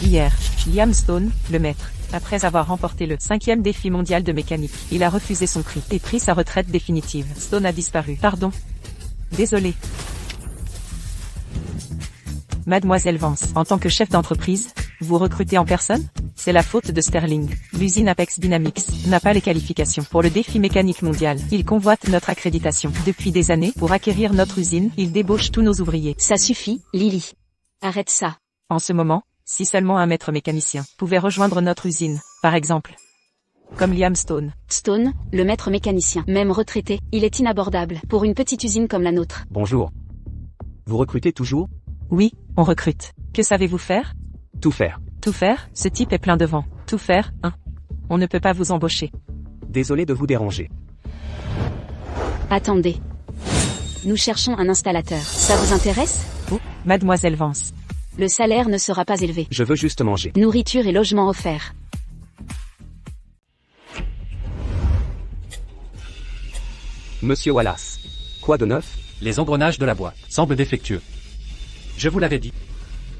Hier, Liam Stone, le maître, après avoir remporté le 5e défi mondial de mécanique, il a refusé son prix et pris sa retraite définitive. Stone a disparu. Pardon. Désolé. Mademoiselle Vance, en tant que chef d'entreprise, vous recrutez en personne? C'est la faute de Sterling. L'usine Apex Dynamics n'a pas les qualifications pour le défi mécanique mondial. Il convoite notre accréditation. Depuis des années, pour acquérir notre usine, il débauche tous nos ouvriers. Ça suffit, Lily. Arrête ça. En ce moment, si seulement un maître mécanicien pouvait rejoindre notre usine, par exemple. Comme Liam Stone. Stone, le maître mécanicien, même retraité, il est inabordable pour une petite usine comme la nôtre. Bonjour. Vous recrutez toujours? Oui, on recrute. Que savez-vous faire? Tout faire. Tout faire? Ce type est plein de vent. Tout faire, hein? On ne peut pas vous embaucher. Désolé de vous déranger. Attendez. Nous cherchons un installateur. Ça vous intéresse? Oh, Mademoiselle Vance. Le salaire ne sera pas élevé. Je veux juste manger. Nourriture et logement offerts. Monsieur Wallace. Quoi de neuf? Les engrenages de la boîte semblent défectueux. Je vous l'avais dit.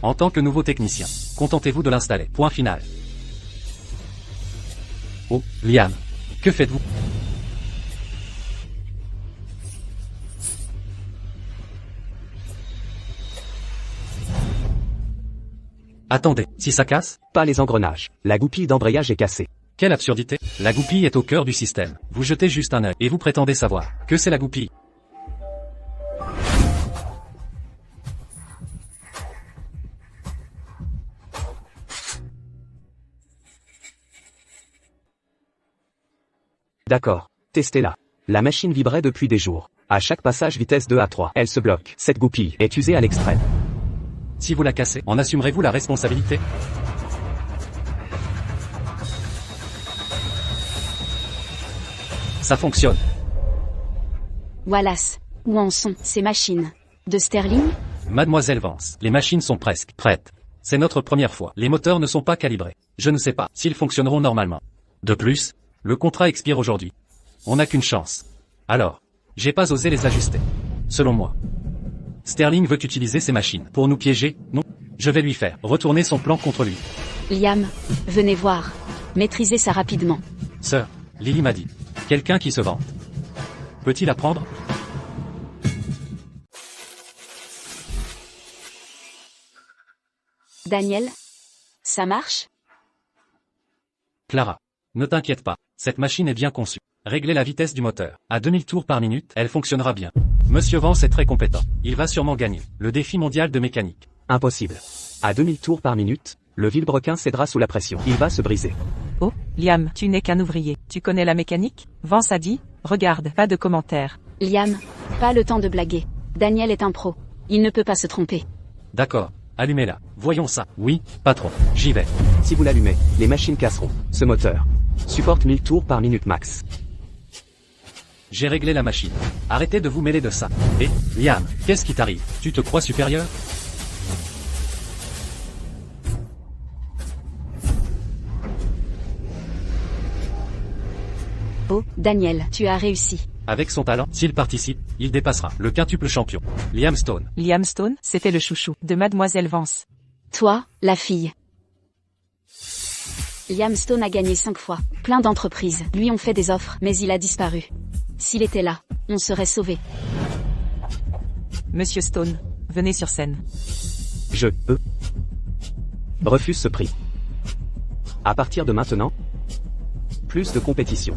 En tant que nouveau technicien, contentez-vous de l'installer. Point final. Oh, Liam. Que faites-vous? Attendez, si ça casse? Pas les engrenages. La goupille d'embrayage est cassée. Quelle absurdité. La goupille est au cœur du système. Vous jetez juste un œil et vous prétendez savoir que c'est la goupille. D'accord. Testez-la. La machine vibrait depuis des jours. À chaque passage vitesse 2 à 3, elle se bloque. Cette goupille est usée à l'extrême. Si vous la cassez, en assumerez-vous la responsabilité? Ça fonctionne. Wallace, où en sont ces machines? De Sterling? Mademoiselle Vance, les machines sont presque prêtes. C'est notre première fois. Les moteurs ne sont pas calibrés. Je ne sais pas s'ils fonctionneront normalement. De plus, le contrat expire aujourd'hui. On n'a qu'une chance. Alors, j'ai pas osé les ajuster. Selon moi. Sterling veut utiliser ces machines pour nous piéger, non? Je vais lui faire retourner son plan contre lui. Liam, venez voir. Maîtrisez ça rapidement. Sir, Lily m'a dit. Quelqu'un qui se vante. Peut-il apprendre? Daniel? Ça marche? Clara, ne t'inquiète pas. Cette machine est bien conçue. Réglez la vitesse du moteur. À 2000 tours par minute, elle fonctionnera bien. Monsieur Vance est très compétent. Il va sûrement gagner le défi mondial de mécanique. Impossible. À 2000 tours par minute, le vilebrequin cédera sous la pression. Il va se briser. Oh, Liam, tu n'es qu'un ouvrier. Tu connais la mécanique? Vance a dit, regarde, pas de commentaires. Liam, pas le temps de blaguer. Daniel est un pro. Il ne peut pas se tromper. D'accord, allumez-la. Voyons ça. Oui, patron, j'y vais. Si vous l'allumez, les machines casseront. Ce moteur supporte 1000 tours par minute max. J'ai réglé la machine. Arrêtez de vous mêler de ça. Et, Liam, qu'est-ce qui t'arrive? Tu te crois supérieur? Oh, Daniel, tu as réussi. Avec son talent, s'il participe, il dépassera le quintuple champion. Liam Stone. Liam Stone, c'était le chouchou de Mademoiselle Vance. Toi, la fille. Liam Stone a gagné 5 fois. Plein d'entreprises lui ont fait des offres, mais il a disparu. S'il était là, on serait sauvés. Monsieur Stone, venez sur scène. Je refuse ce prix. À partir de maintenant, plus de compétition.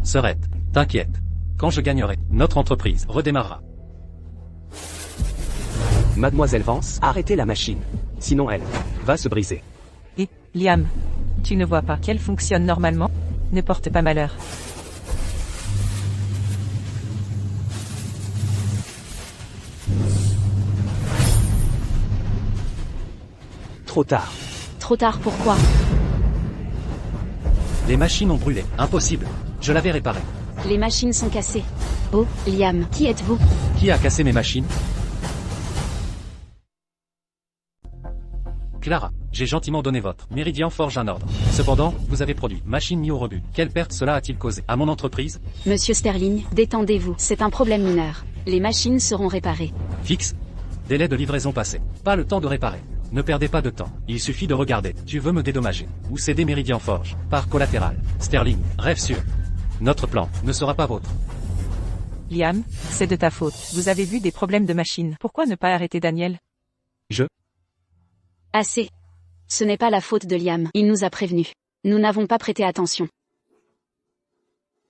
Serette, t'inquiète. Quand je gagnerai, notre entreprise redémarrera. Mademoiselle Vance, arrêtez la machine. Sinon elle va se briser. Et, Liam, tu ne vois pas qu'elle fonctionne normalement? Ne porte pas malheur. Trop tard. Trop tard pourquoi? Les machines ont brûlé. Impossible. Je l'avais réparé. Les machines sont cassées. Oh, Liam, qui êtes-vous? Qui a cassé mes machines? Clara, j'ai gentiment donné votre Méridian Forge un ordre. Cependant, vous avez produit machine mis au rebut. Quelle perte cela a-t-il causé à mon entreprise? Monsieur Sterling, détendez-vous, c'est un problème mineur. Les machines seront réparées. Fixe. Délai de livraison passé. Pas le temps de réparer. Ne perdez pas de temps, il suffit de regarder. Tu veux me dédommager, ou céder Meridian Forge, par collatéral. Sterling, rêve sûr. Notre plan ne sera pas vôtre. Liam, c'est de ta faute. Vous avez vu des problèmes de machine. Pourquoi ne pas arrêter Daniel? Assez. Ce n'est pas la faute de Liam, il nous a prévenus. Nous n'avons pas prêté attention.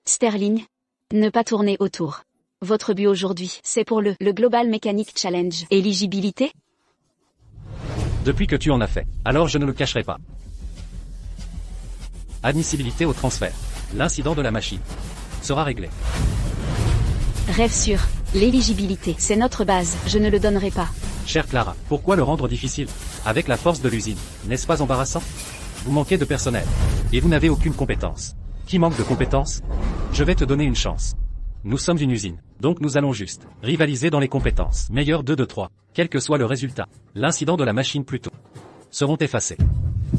Sterling, ne pas tourner autour. Votre but aujourd'hui, c'est pour le Global Mechanic Challenge. Éligibilité? Depuis que tu en as fait, alors je ne le cacherai pas. Admissibilité au transfert. L'incident de la machine sera réglé. Rêve sûr. L'éligibilité, c'est notre base, je ne le donnerai pas. Chère Clara, pourquoi le rendre difficile? Avec la force de l'usine, n'est-ce pas embarrassant? Vous manquez de personnel. Et vous n'avez aucune compétence. Qui manque de compétences? Je vais te donner une chance. Nous sommes une usine, donc nous allons juste rivaliser dans les compétences. Meilleur 2 de 3. Quel que soit le résultat, l'incident de la machine plutôt seront effacés.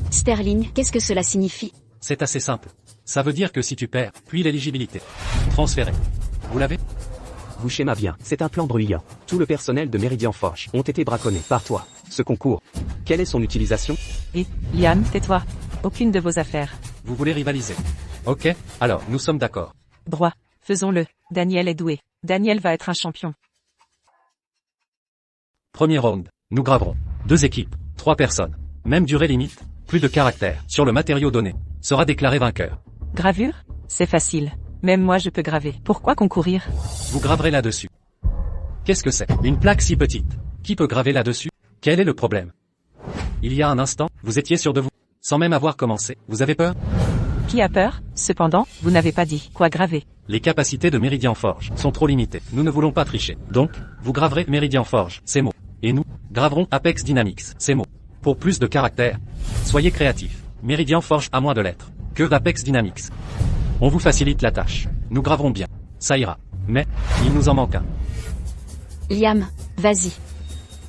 Sterling, qu'est-ce que cela signifie? C'est assez simple. Ça veut dire que si tu perds, puis l'éligibilité transférée. Vous l'avez? Vous schéma bien, c'est un plan bruyant. Tout le personnel de Meridian Forge ont été braconnés par toi. Ce concours, quelle est son utilisation? Et, Liam, tais-toi. Aucune de vos affaires. Vous voulez rivaliser? Ok, alors nous sommes d'accord. Droit. Faisons-le. Daniel est doué. Daniel va être un champion. Premier round, nous graverons 2 équipes, 3 personnes. Même durée limite, plus de caractère sur le matériau donné, sera déclaré vainqueur. Gravure? C'est facile. Même moi je peux graver. Pourquoi concourir? Vous graverez là-dessus. Qu'est-ce que c'est? Une plaque si petite. Qui peut graver là-dessus? Quel est le problème? Il y a un instant, vous étiez sûr de vous. Sans même avoir commencé, vous avez peur? Qui a peur? Cependant, vous n'avez pas dit quoi graver. Les capacités de Meridian Forge sont trop limitées. Nous ne voulons pas tricher. Donc, vous graverez Meridian Forge, c'est mots. Et nous, graverons Apex Dynamics, c'est mots. Pour plus de caractère, soyez créatifs. Meridian Forge a moins de lettres que Apex Dynamics. On vous facilite la tâche. Nous graverons bien. Ça ira. Mais, il nous en manque un. Liam, vas-y.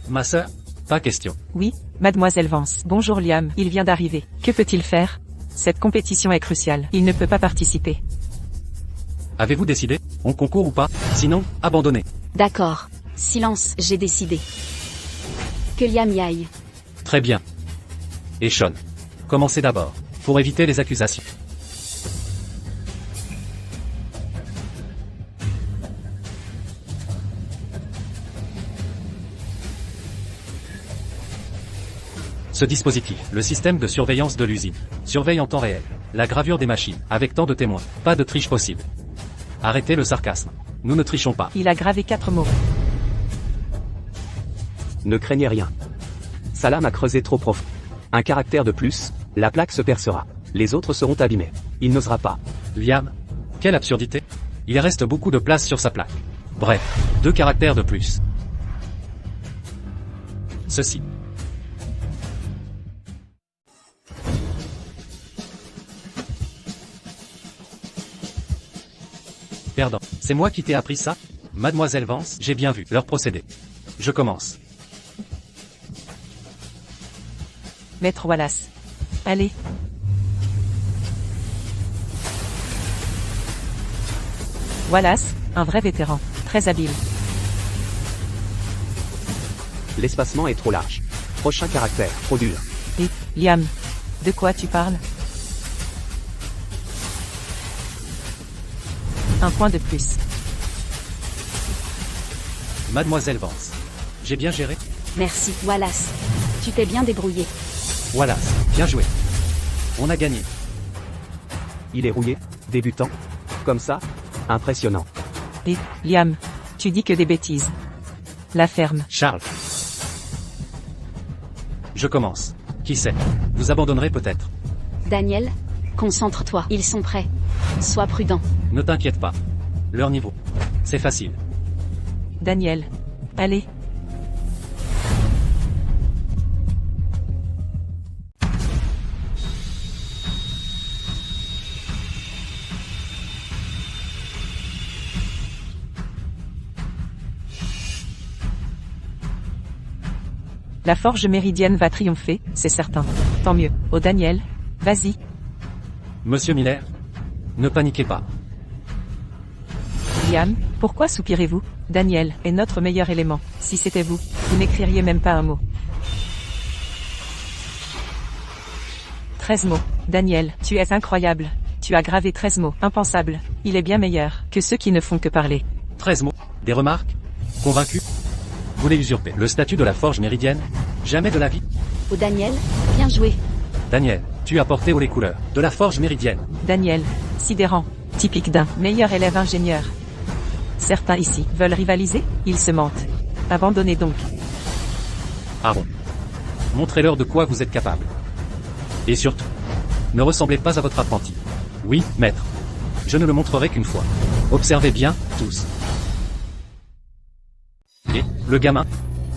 Ma sœur? Pas question. Oui, mademoiselle Vance. Bonjour Liam, il vient d'arriver. Que peut-il faire? Cette compétition est cruciale. Il ne peut pas participer. Avez-vous décidé? On concourt ou pas? Sinon, abandonnez. D'accord. Silence, j'ai décidé. Que Liam y aille. Très bien. Et Sean, commencez d'abord, pour éviter les accusations. Ce dispositif, le système de surveillance de l'usine, surveille en temps réel la gravure des machines, avec tant de témoins, pas de triche possible. Arrêtez le sarcasme. Nous ne trichons pas. Il a gravé 4 mots. Ne craignez rien. Sa lame a creusé trop profond. Un caractère de plus, la plaque se percera. Les autres seront abîmés. Il n'osera pas. Liam, quelle absurdité. Il reste beaucoup de place sur sa plaque. Bref, 2 caractères de plus. Ceci. Perdant. C'est moi qui t'ai appris ça? Mademoiselle Vance, j'ai bien vu leur procédé. Je commence. Maître Wallace. Allez. Wallace, un vrai vétéran. Très habile. L'espacement est trop large. Prochain caractère, trop dur. Et, Liam. De quoi tu parles? Un point de plus. Mademoiselle Vance. J'ai bien géré? Merci, Wallace. Tu t'es bien débrouillé. Wallace, bien joué. On a gagné. Il est rouillé, débutant. Comme ça? Impressionnant. Et, Liam. Tu dis que des bêtises. La ferme. Charles. Je commence. Qui sait? Vous abandonnerez peut-être. Daniel, concentre-toi, ils sont prêts. Sois prudent. Ne t'inquiète pas. Leur niveau. C'est facile. Daniel. Allez. La forge méridienne va triompher, c'est certain. Tant mieux. Oh Daniel. Vas-y. Monsieur Miller? Ne paniquez pas. Liam, pourquoi soupirez-vous? Daniel est notre meilleur élément. Si c'était vous, vous n'écririez même pas un mot. 13 mots. Daniel, tu es incroyable. Tu as gravé 13 mots. Impensable. Il est bien meilleur que ceux qui ne font que parler. 13 mots. Des remarques? Convaincu? Vous voulez usurper le statut de la forge méridienne? Jamais de la vie. Oh Daniel, bien joué. Daniel, tu as porté haut les couleurs de la forge méridienne. Daniel, sidérant. Typique d'un meilleur élève ingénieur. Certains ici veulent rivaliser, ils se mentent. Abandonnez donc. Aaron. Montrez-leur de quoi vous êtes capable. Et surtout, ne ressemblez pas à votre apprenti. Oui, maître. Je ne le montrerai qu'une fois. Observez bien, tous. Et, le gamin?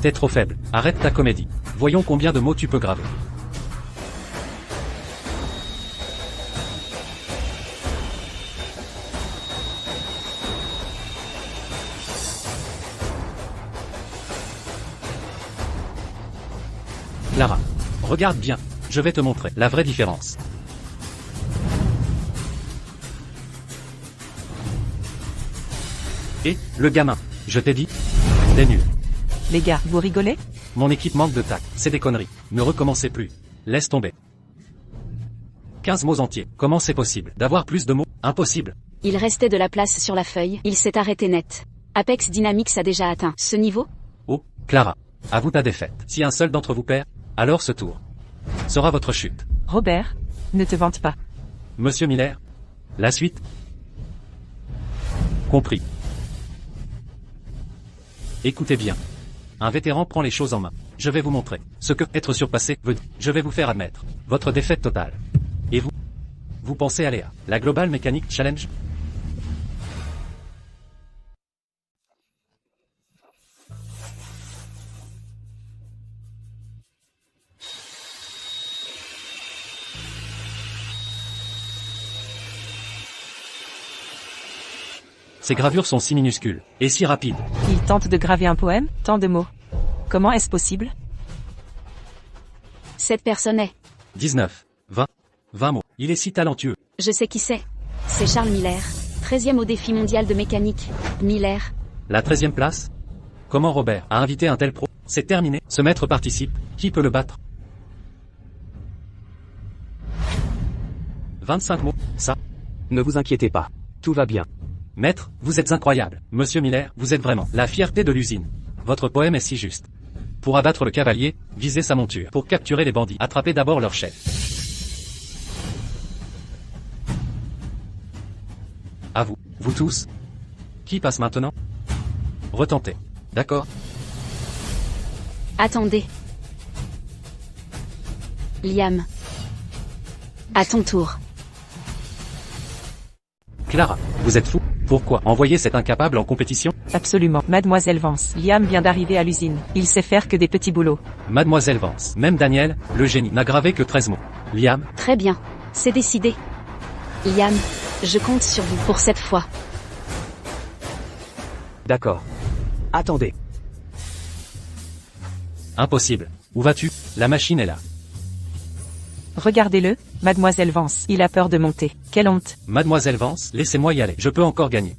T'es trop faible, arrête ta comédie. Voyons combien de mots tu peux graver. Clara, regarde bien, je vais te montrer la vraie différence. Et, le gamin, je t'ai dit, t'es nul. Les gars, vous rigolez? Mon équipe manque de tact, c'est des conneries. Ne recommencez plus. Laisse tomber. 15 mots entiers, comment c'est possible d'avoir plus de mots? Impossible. Il restait de la place sur la feuille, il s'est arrêté net. Apex Dynamics a déjà atteint ce niveau? Oh, Clara, avoue ta défaite. Si un seul d'entre vous perd, alors ce tour sera votre chute. Robert, ne te vante pas. Monsieur Miller, la suite? Compris. Écoutez bien. Un vétéran prend les choses en main. Je vais vous montrer ce que être surpassé veut dire. Je vais vous faire admettre votre défaite totale. Et vous? Vous pensez aller à la Global Mechanic Challenge? Ces gravures sont si minuscules, et si rapides. Il tente de graver un poème, tant de mots. Comment est-ce possible? Cette personne est... 19, 20 mots. Il est si talentueux. Je sais qui c'est. C'est Charles Miller, 13e au défi mondial de mécanique. Miller. La 13e place? Comment Robert a invité un tel pro? C'est terminé. Ce maître participe. Qui peut le battre? 25 mots, ça. Ne vous inquiétez pas. Tout va bien. Maître, vous êtes incroyable. Monsieur Miller, vous êtes vraiment la fierté de l'usine. Votre poème est si juste. Pour abattre le cavalier, visez sa monture. Pour capturer les bandits, attrapez d'abord leur chef. À vous, vous tous. Qui passe maintenant? Retentez. D'accord? Attendez. Liam. À ton tour. Clara, vous êtes fou? Pourquoi envoyer cet incapable en compétition? Absolument. Mademoiselle Vance. Liam vient d'arriver à l'usine. Il sait faire que des petits boulots. Mademoiselle Vance. Même Daniel, le génie, n'a gravé que 13 mots. Liam? Très bien. C'est décidé. Liam, je compte sur vous pour cette fois. D'accord. Attendez. Impossible. Où vas-tu? La machine est là. Regardez-le, Mademoiselle Vance. Il a peur de monter. Quelle honte. Mademoiselle Vance, laissez-moi y aller. Je peux encore gagner.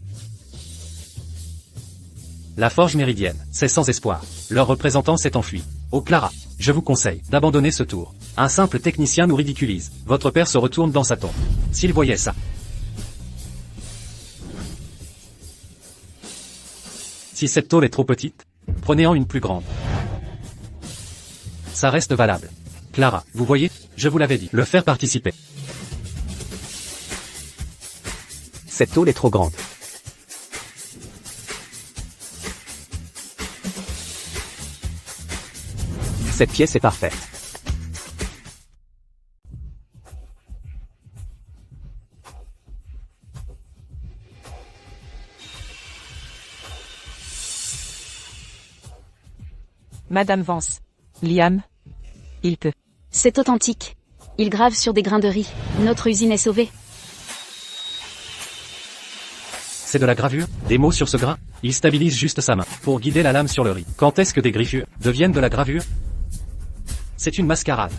La forge méridienne, c'est sans espoir. Leur représentant s'est enfui. Oh Clara, je vous conseille d'abandonner ce tour. Un simple technicien nous ridiculise. Votre père se retourne dans sa tombe. S'il voyait ça. Si cette tôle est trop petite, prenez-en une plus grande. Ça reste valable. Clara, vous voyez, je vous l'avais dit, le faire participer. Cette tôle est trop grande. Cette pièce est parfaite. Madame Vance. Liam. Il peut. C'est authentique. Il grave sur des grains de riz. Notre usine est sauvée. C'est de la gravure, des mots sur ce grain. Il stabilise juste sa main, pour guider la lame sur le riz. Quand est-ce que des griffures deviennent de la gravure? C'est une mascarade.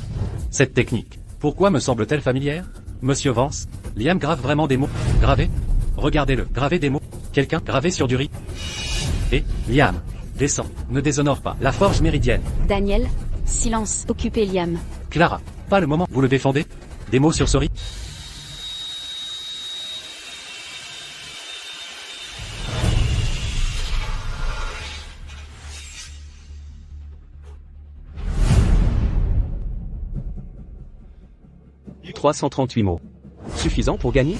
Cette technique, pourquoi me semble-t-elle familière? Monsieur Vance, Liam grave vraiment des mots. Graver? Regardez-le, graver des mots. Quelqu'un gravé sur du riz. Et, Liam, descend, ne déshonore pas la forge méridienne. Daniel, silence, occupez Liam. Clara, pas le moment, vous le défendez? Des mots sur ce riz? « 338 mots. Suffisant pour gagner ?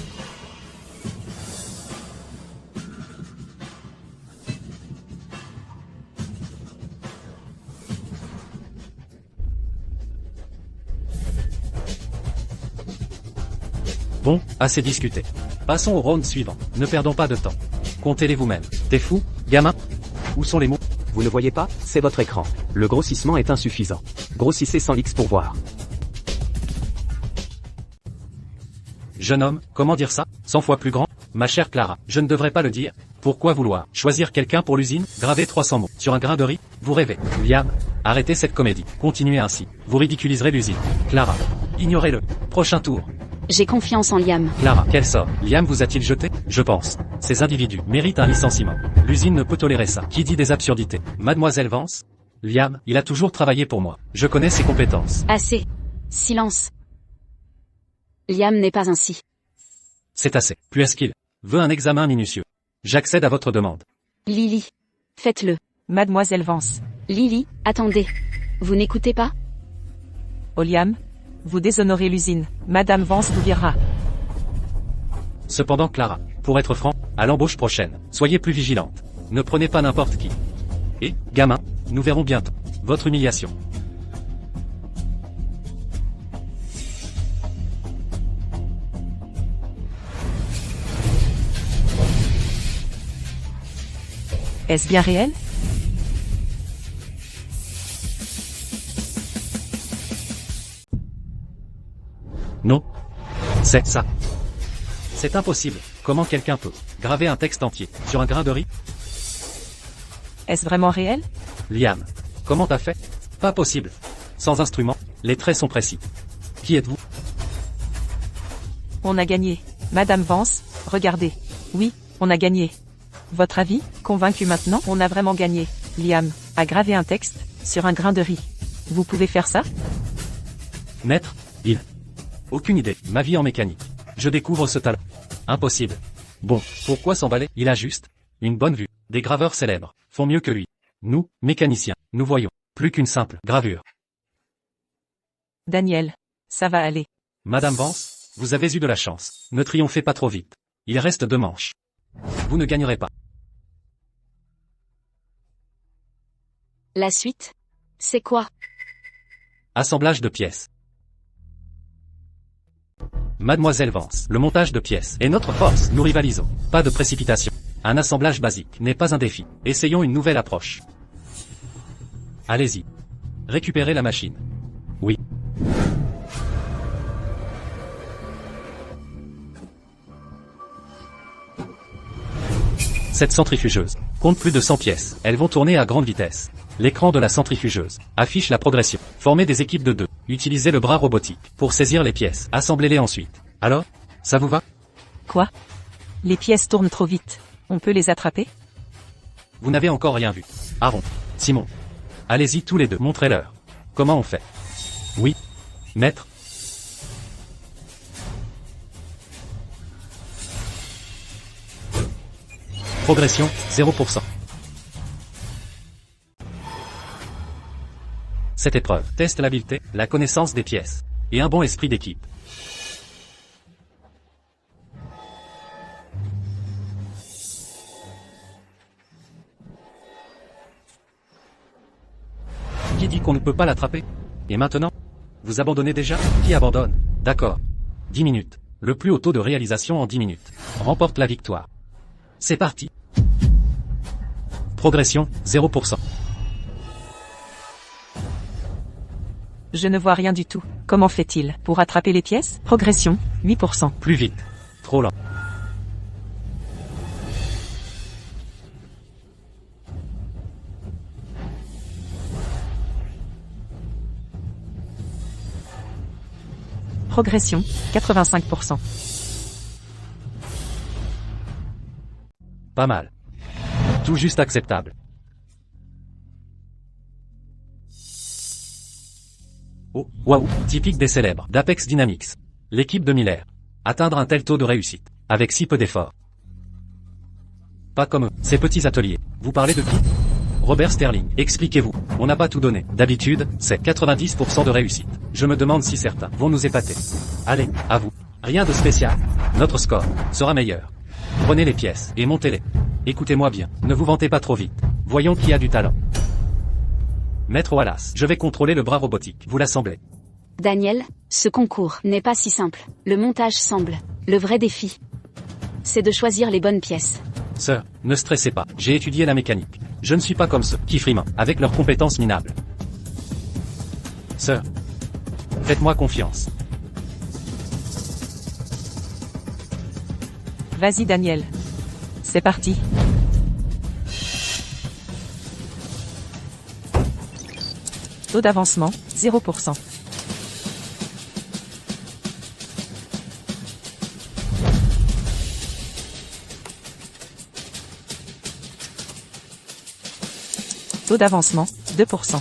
Bon, assez discuté. Passons au round suivant. Ne perdons pas de temps. Comptez-les vous-même. T'es fou, gamin? Où sont les mots? Vous ne voyez pas? C'est votre écran. Le grossissement est insuffisant. Grossissez 100x pour voir. Jeune homme, comment dire ça? 100 fois plus grand? Ma chère Clara, je ne devrais pas le dire. Pourquoi vouloir choisir quelqu'un pour l'usine? Graver 300 mots sur un grain de riz? Vous rêvez. Liam, arrêtez cette comédie. Continuez ainsi. Vous ridiculiserez l'usine. Clara, ignorez-le. Prochain tour. J'ai confiance en Liam. Clara, quel sort? Liam vous a-t-il jeté? Je pense. Ces individus méritent un licenciement. L'usine ne peut tolérer ça. Qui dit des absurdités? Mademoiselle Vance? Liam, il a toujours travaillé pour moi. Je connais ses compétences. Assez. Silence. Liam n'est pas ainsi. C'est assez. Puisqu'il veut un examen minutieux. J'accède à votre demande. Lily. Faites-le. Mademoiselle Vance. Lily, attendez. Vous n'écoutez pas? Liam, vous déshonorez l'usine. Madame Vance vous virera. Cependant Clara, pour être franc, à l'embauche prochaine, soyez plus vigilante. Ne prenez pas n'importe qui. Et, gamin, nous verrons bientôt votre humiliation. Est-ce bien réel? Non. C'est ça. C'est impossible. Comment quelqu'un peut graver un texte entier sur un grain de riz? Est-ce vraiment réel? Liam, comment t'as fait? Pas possible. Sans instrument, les traits sont précis. Qui êtes-vous? On a gagné. Madame Vance, regardez. Oui, on a gagné. Votre avis? Convaincu maintenant? On a vraiment gagné. Liam a gravé un texte sur un grain de riz. Vous pouvez faire ça? Maître, il. Aucune idée. Ma vie en mécanique. Je découvre ce talent. Impossible. Bon, pourquoi s'emballer? Il a juste une bonne vue. Des graveurs célèbres font mieux que lui. Nous, mécaniciens, nous voyons plus qu'une simple gravure. Daniel, ça va aller. Madame Vance, vous avez eu de la chance. Ne triomphez pas trop vite. Il reste 2 manches. Vous ne gagnerez pas. La suite? C'est quoi? Assemblage de pièces. Mademoiselle Vance, le montage de pièces est notre force. Nous rivalisons. Pas de précipitation. Un assemblage basique n'est pas un défi. Essayons une nouvelle approche. Allez-y. Récupérez la machine. Oui. Cette centrifugeuse compte plus de 100 pièces. Elles vont tourner à grande vitesse. L'écran de la centrifugeuse affiche la progression. Formez des équipes de 2. Utilisez le bras robotique pour saisir les pièces. Assemblez-les ensuite. Alors, ça vous va? Quoi? Les pièces tournent trop vite. On peut les attraper? Vous n'avez encore rien vu. Aaron, Simon. Allez-y tous les deux, montrez-leur. Comment on fait? Oui. Maître. Progression, 0%. Cette épreuve teste l'habileté, la connaissance des pièces et un bon esprit d'équipe. Qui dit qu'on ne peut pas l'attraper? Et maintenant? Vous abandonnez déjà? Qui abandonne? D'accord. 10 minutes. Le plus haut taux de réalisation en 10 minutes remporte la victoire. C'est parti. Progression, 0%. Je ne vois rien du tout. Comment fait-il pour attraper les pièces? Progression, 8%. Plus vite. Trop lent. Progression, 85%. Pas mal. Tout juste acceptable. Oh, waouh, typique des célèbres d'Apex Dynamics. L'équipe de Miller. Atteindre un tel taux de réussite, avec si peu d'efforts. Pas comme eux, ces petits ateliers. Vous parlez de qui? Robert Sterling, expliquez-vous. On n'a pas tout donné. D'habitude, c'est 90% de réussite. Je me demande si certains vont nous épater. Allez, à vous. Rien de spécial. Notre score sera meilleur. Prenez les pièces et montez-les. Écoutez-moi bien, ne vous vantez pas trop vite. Voyons qui a du talent. Maître Wallace, je vais contrôler le bras robotique. Vous l'assemblez. Daniel, ce concours n'est pas si simple. Le montage semble le vrai défi. C'est de choisir les bonnes pièces. Sir, ne stressez pas, j'ai étudié la mécanique. Je ne suis pas comme ceux qui friment, avec leurs compétences minables. Sir, faites-moi confiance. Vas-y Daniel. C'est parti. Taux d'avancement, 0%. Taux d'avancement, 2%.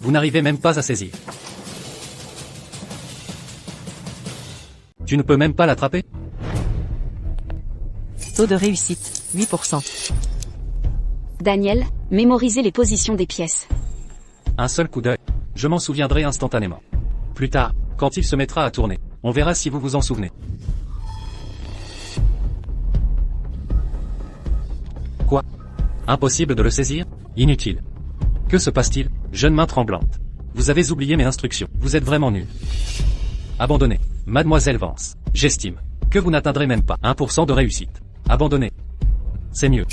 Vous n'arrivez même pas à saisir. Tu ne peux même pas l'attraper? Taux de réussite, 8%. Daniel, mémorisez les positions des pièces. Un seul coup d'œil. Je m'en souviendrai instantanément. Plus tard, quand il se mettra à tourner, on verra si vous vous en souvenez. Quoi? Impossible de le saisir? Inutile. Que se passe-t-il? Jeune main tremblante. Vous avez oublié mes instructions. Vous êtes vraiment nul. Abandonnez. Mademoiselle Vance. J'estime que vous n'atteindrez même pas 1% de réussite. Abandonnez. C'est mieux.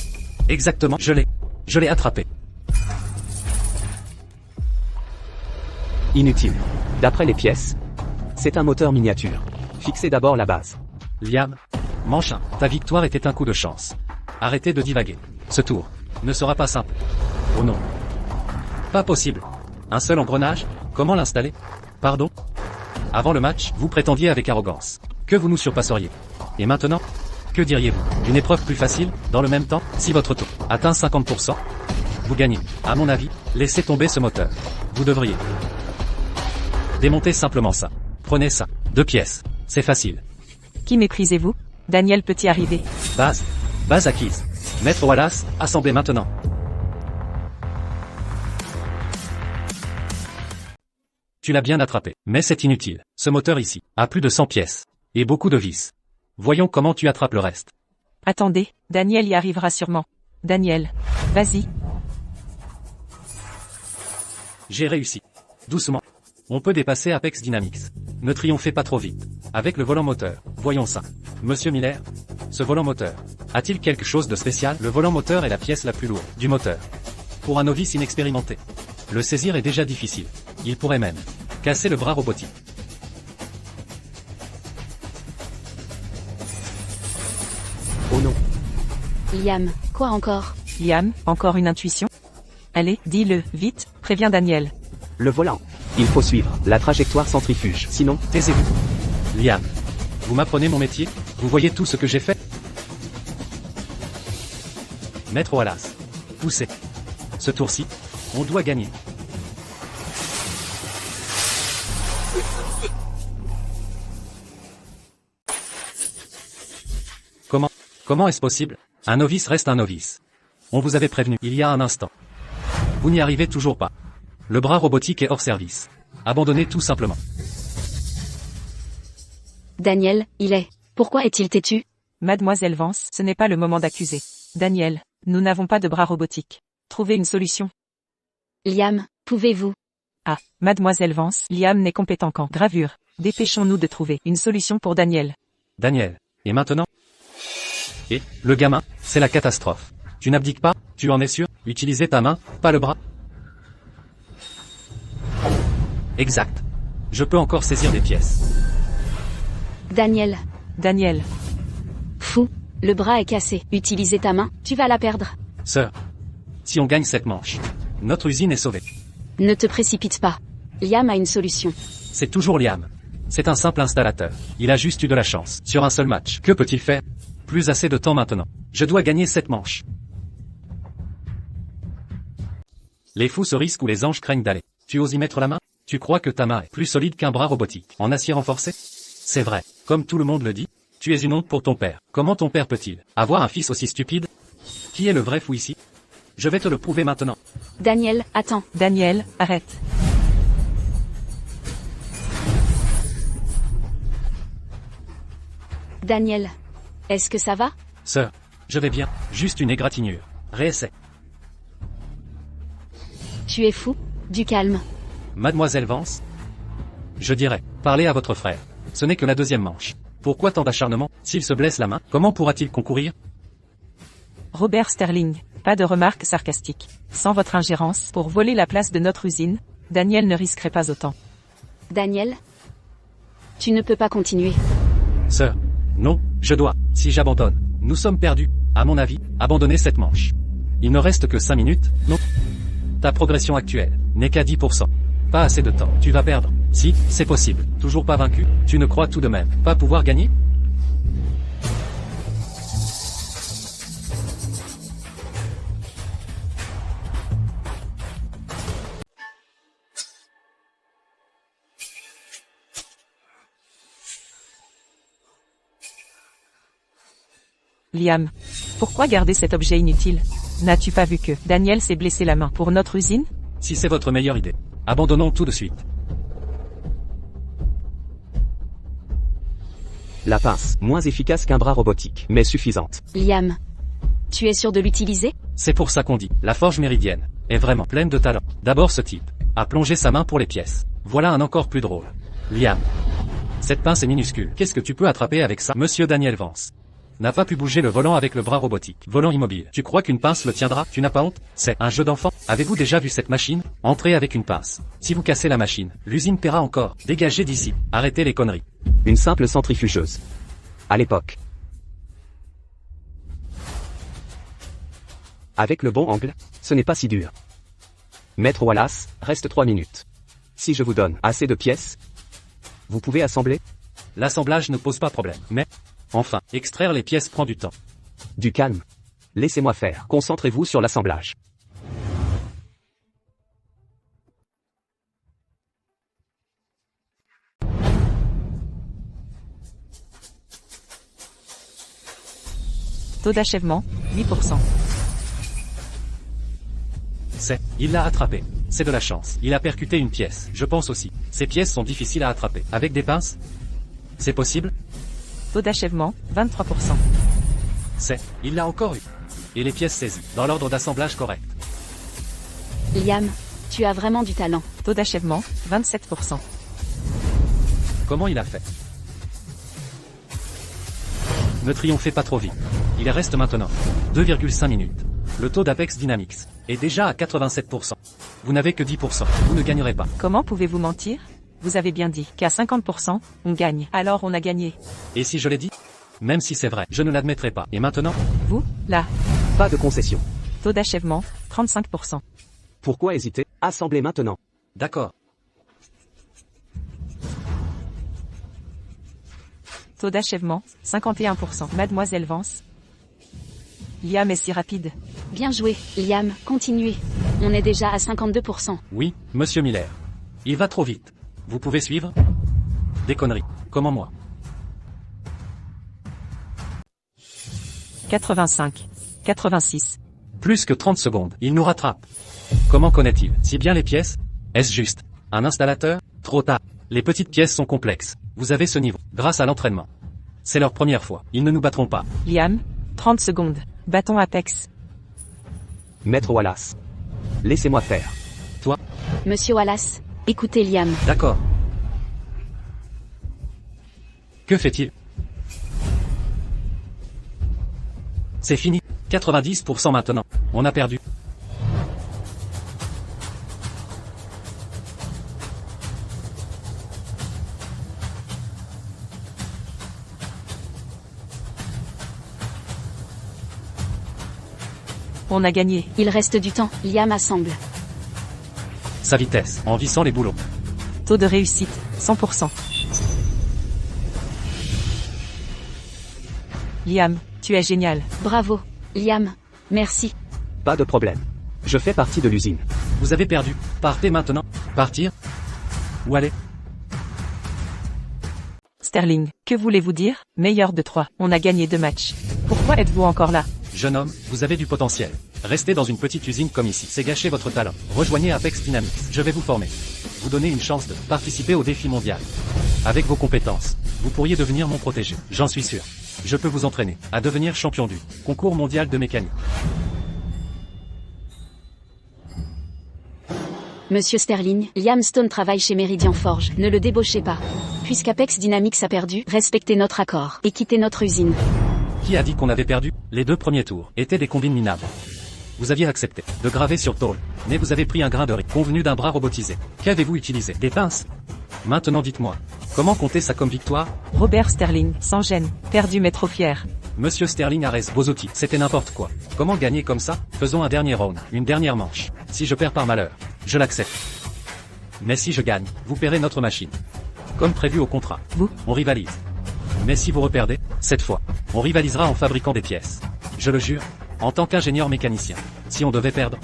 Exactement, je l'ai attrapé. Inutile. D'après les pièces, c'est un moteur miniature. Fixez d'abord la base. Liam, Manchin, ta victoire était un coup de chance. Arrêtez de divaguer. Ce tour ne sera pas simple. Oh non. Pas possible. Un seul engrenage? Comment l'installer? Pardon? Avant le match, vous prétendiez avec arrogance que vous nous surpasseriez. Et maintenant? Que diriez-vous? Une épreuve plus facile, dans le même temps, si votre taux atteint 50%? Vous gagnez. À mon avis, laissez tomber ce moteur. Vous devriez démonter simplement ça. Prenez ça. 2 pièces. C'est facile. Qui méprisez-vous? Daniel peut y arriver. Base acquise. Maître Wallace, assemblez maintenant. Tu l'as bien attrapé. Mais c'est inutile. Ce moteur ici a plus de 100 pièces. Et beaucoup de vis. Voyons comment tu attrapes le reste. Attendez, Daniel y arrivera sûrement. Daniel, vas-y. J'ai réussi. Doucement. On peut dépasser Apex Dynamics. Ne triomphez pas trop vite. Avec le volant moteur, voyons ça. Monsieur Miller, ce volant moteur, a-t-il quelque chose de spécial? Le volant moteur est la pièce la plus lourde du moteur. Pour un novice inexpérimenté, le saisir est déjà difficile. Il pourrait même casser le bras robotique. Oh non. Liam, quoi encore? Liam, encore une intuition? Allez, dis-le, vite, préviens Daniel. Le volant. Il faut suivre la trajectoire centrifuge. Sinon, Taisez-vous. Liam, vous m'apprenez mon métier? Vous voyez tout ce que j'ai fait? Maître Wallace, poussez. Ce tour-ci, on doit gagner. Comment est-ce possible? Un novice reste un novice. On vous avait prévenu il y a un instant. Vous n'y arrivez toujours pas. Le bras robotique est hors service. Abandonnez tout simplement. Daniel, Pourquoi est-il têtu? Mademoiselle Vance, ce n'est pas le moment d'accuser. Daniel, nous n'avons pas de bras robotique. Trouvez une solution. Liam, pouvez-vous? Ah, Mademoiselle Vance, Liam n'est compétent qu'en gravure. Dépêchons-nous de trouver une solution pour Daniel. Daniel, et maintenant? Et, le gamin, c'est la catastrophe. Tu n'abdiques pas, tu en es sûr? Utilisez ta main, pas le bras. Exact. Je peux encore saisir des pièces. Daniel. Daniel. Fou, le bras est cassé. Utilisez ta main, tu vas la perdre. Sœur, si on gagne cette manche, notre usine est sauvée. Ne te précipite pas. Liam a une solution. C'est toujours Liam. C'est un simple installateur. Il a juste eu de la chance. Sur un seul match. Que peut-il faire? Plus assez de temps maintenant. Je dois gagner cette manche. Les fous se risquent ou les anges craignent d'aller. Tu oses y mettre la main? Tu crois que ta main est plus solide qu'un bras robotique en acier renforcé? C'est vrai, comme tout le monde le dit, tu es une honte pour ton père. Comment ton père peut-il avoir un fils aussi stupide? Qui est le vrai fou ici? Je vais te le prouver maintenant. Daniel, attends. Daniel, arrête. Daniel. Est-ce que ça va? Sœur, je vais bien, juste une égratignure. Réessaie. Tu es fou? Du calme. Mademoiselle Vance? Je dirais, parlez à votre frère. Ce n'est que la deuxième manche. Pourquoi tant d'acharnement? S'il se blesse la main, comment pourra-t-il concourir? Robert Sterling, pas de remarques sarcastiques. Sans votre ingérence pour voler la place de notre usine, Daniel ne risquerait pas autant. Daniel? Tu ne peux pas continuer. Sœur, non, je dois. Si j'abandonne, nous sommes perdus. À mon avis, abandonner cette manche. Il ne reste que 5 minutes, non? Ta progression actuelle n'est qu'à 10%. Pas assez de temps, tu vas perdre. Si, c'est possible. Toujours pas vaincu, tu ne crois tout de même pas pouvoir gagner? Liam, pourquoi garder cet objet inutile? N'as-tu pas vu que Daniel s'est blessé la main pour notre usine? Si c'est votre meilleure idée, abandonnons tout de suite. La pince, moins efficace qu'un bras robotique, mais suffisante. Liam. Tu es sûr de l'utiliser? C'est pour ça qu'on dit, la forge méridienne est vraiment pleine de talent. D'abord ce type a plongé sa main pour les pièces. Voilà un encore plus drôle. Liam. Cette pince est minuscule. Qu'est-ce que tu peux attraper avec ça? Monsieur Daniel Vance n'a pas pu bouger le volant avec le bras robotique. Volant immobile. Tu crois qu'une pince le tiendra? Tu n'as pas honte? C'est un jeu d'enfant. Avez-vous déjà vu cette machine? Entrez avec une pince. Si vous cassez la machine, l'usine paiera encore. Dégagez d'ici. Arrêtez les conneries. Une simple centrifugeuse. À l'époque. Avec le bon angle, ce n'est pas si dur. Maître Wallace, reste 3 minutes. Si je vous donne assez de pièces, vous pouvez assembler? L'assemblage ne pose pas problème, mais... Enfin, extraire les pièces prend du temps. Du calme. Laissez-moi faire. Concentrez-vous sur l'assemblage. Taux d'achèvement, 8%. Il l'a attrapé. C'est de la chance. Il a percuté une pièce. Je pense aussi. Ces pièces sont difficiles à attraper. Avec des pinces? C'est possible? Taux d'achèvement, 23%. Il l'a encore eu. Et les pièces saisies, dans l'ordre d'assemblage correct. Liam, tu as vraiment du talent. Taux d'achèvement, 27%. Comment il a fait? Ne triomphez pas trop vite. Il reste maintenant 2,5 minutes. Le taux d'Apex Dynamics est déjà à 87%. Vous n'avez que 10%. Vous ne gagnerez pas. Comment pouvez-vous mentir? Vous avez bien dit qu'à 50%, on gagne. Alors on a gagné. Et si je l'ai dit? Même si c'est vrai, je ne l'admettrai pas. Et maintenant? Vous, là. Pas de concession. Taux d'achèvement, 35%. Pourquoi hésiter? Assemblez maintenant. D'accord. Taux d'achèvement, 51%. Mademoiselle Vance. Liam est si rapide. Bien joué, Liam, continuez. On est déjà à 52%. Oui, monsieur Miller. Il va trop vite. Vous pouvez suivre? Des conneries. Comment moi? 85. 86. Plus que 30 secondes. Il nous rattrape. Comment connaît-il si bien les pièces? Est-ce juste un installateur? Trop tard. Les petites pièces sont complexes. Vous avez ce niveau, grâce à l'entraînement. C'est leur première fois. Ils ne nous battront pas. Liam, 30 secondes. Bâton Apex. Maître Wallace. Laissez-moi faire. Toi? Monsieur Wallace, écoutez Liam. D'accord. Que fait-il? C'est fini. 90% maintenant. On a perdu. On a gagné. Il reste du temps. Liam assemble. Sa vitesse, en vissant les boulons. Taux de réussite, 100%. Liam, tu es génial. Bravo, Liam. Merci. Pas de problème. Je fais partie de l'usine. Vous avez perdu. Partez maintenant. Partir? Où aller? Sterling, que voulez-vous dire? Meilleur de 3, on a gagné 2 matchs. Pourquoi êtes-vous encore là? Jeune homme, vous avez du potentiel. Restez dans une petite usine comme ici, c'est gâcher votre talent. Rejoignez Apex Dynamics, je vais vous former. Vous donner une chance de participer au défi mondial. Avec vos compétences, vous pourriez devenir mon protégé, j'en suis sûr. Je peux vous entraîner à devenir champion du concours mondial de mécanique. Monsieur Sterling, Liam Stone travaille chez Meridian Forge, ne le débauchez pas. Puisqu'Apex Dynamics a perdu, respectez notre accord, et quittez notre usine. Qui a dit qu'on avait perdu? Les 2 premiers tours étaient des combines minables. Vous aviez accepté de graver sur tôle, mais vous avez pris un grain de riz convenu d'un bras robotisé. Qu'avez-vous utilisé? Des pinces? Maintenant dites-moi, comment compter ça comme victoire? Robert Sterling, sans gêne, perdu mais trop fier. Monsieur Sterling arrête vos outils, c'était n'importe quoi. Comment gagner comme ça? Faisons un dernier round, une dernière manche. Si je perds par malheur, je l'accepte. Mais si je gagne, vous paierez notre machine. Comme prévu au contrat. Vous? On rivalise. Mais si vous reperdez, cette fois, on rivalisera en fabriquant des pièces. Je le jure, en tant qu'ingénieur mécanicien. Si on devait perdre,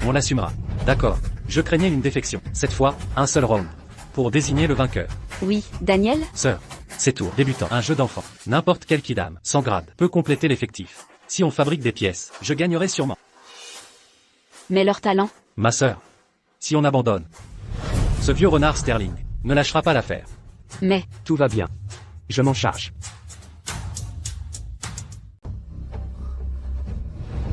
on l'assumera. D'accord. Je craignais une défection. Cette fois, un seul round. Pour désigner le vainqueur. Oui, Daniel? Sœur. C'est tour. Débutant. Un jeu d'enfant. N'importe quel kidam, sans grade, peut compléter l'effectif. Si on fabrique des pièces, je gagnerai sûrement. Mais leur talent? Ma sœur. Si on abandonne. Ce vieux renard Sterling ne lâchera pas l'affaire. Mais, Tout va bien. Je m'en charge.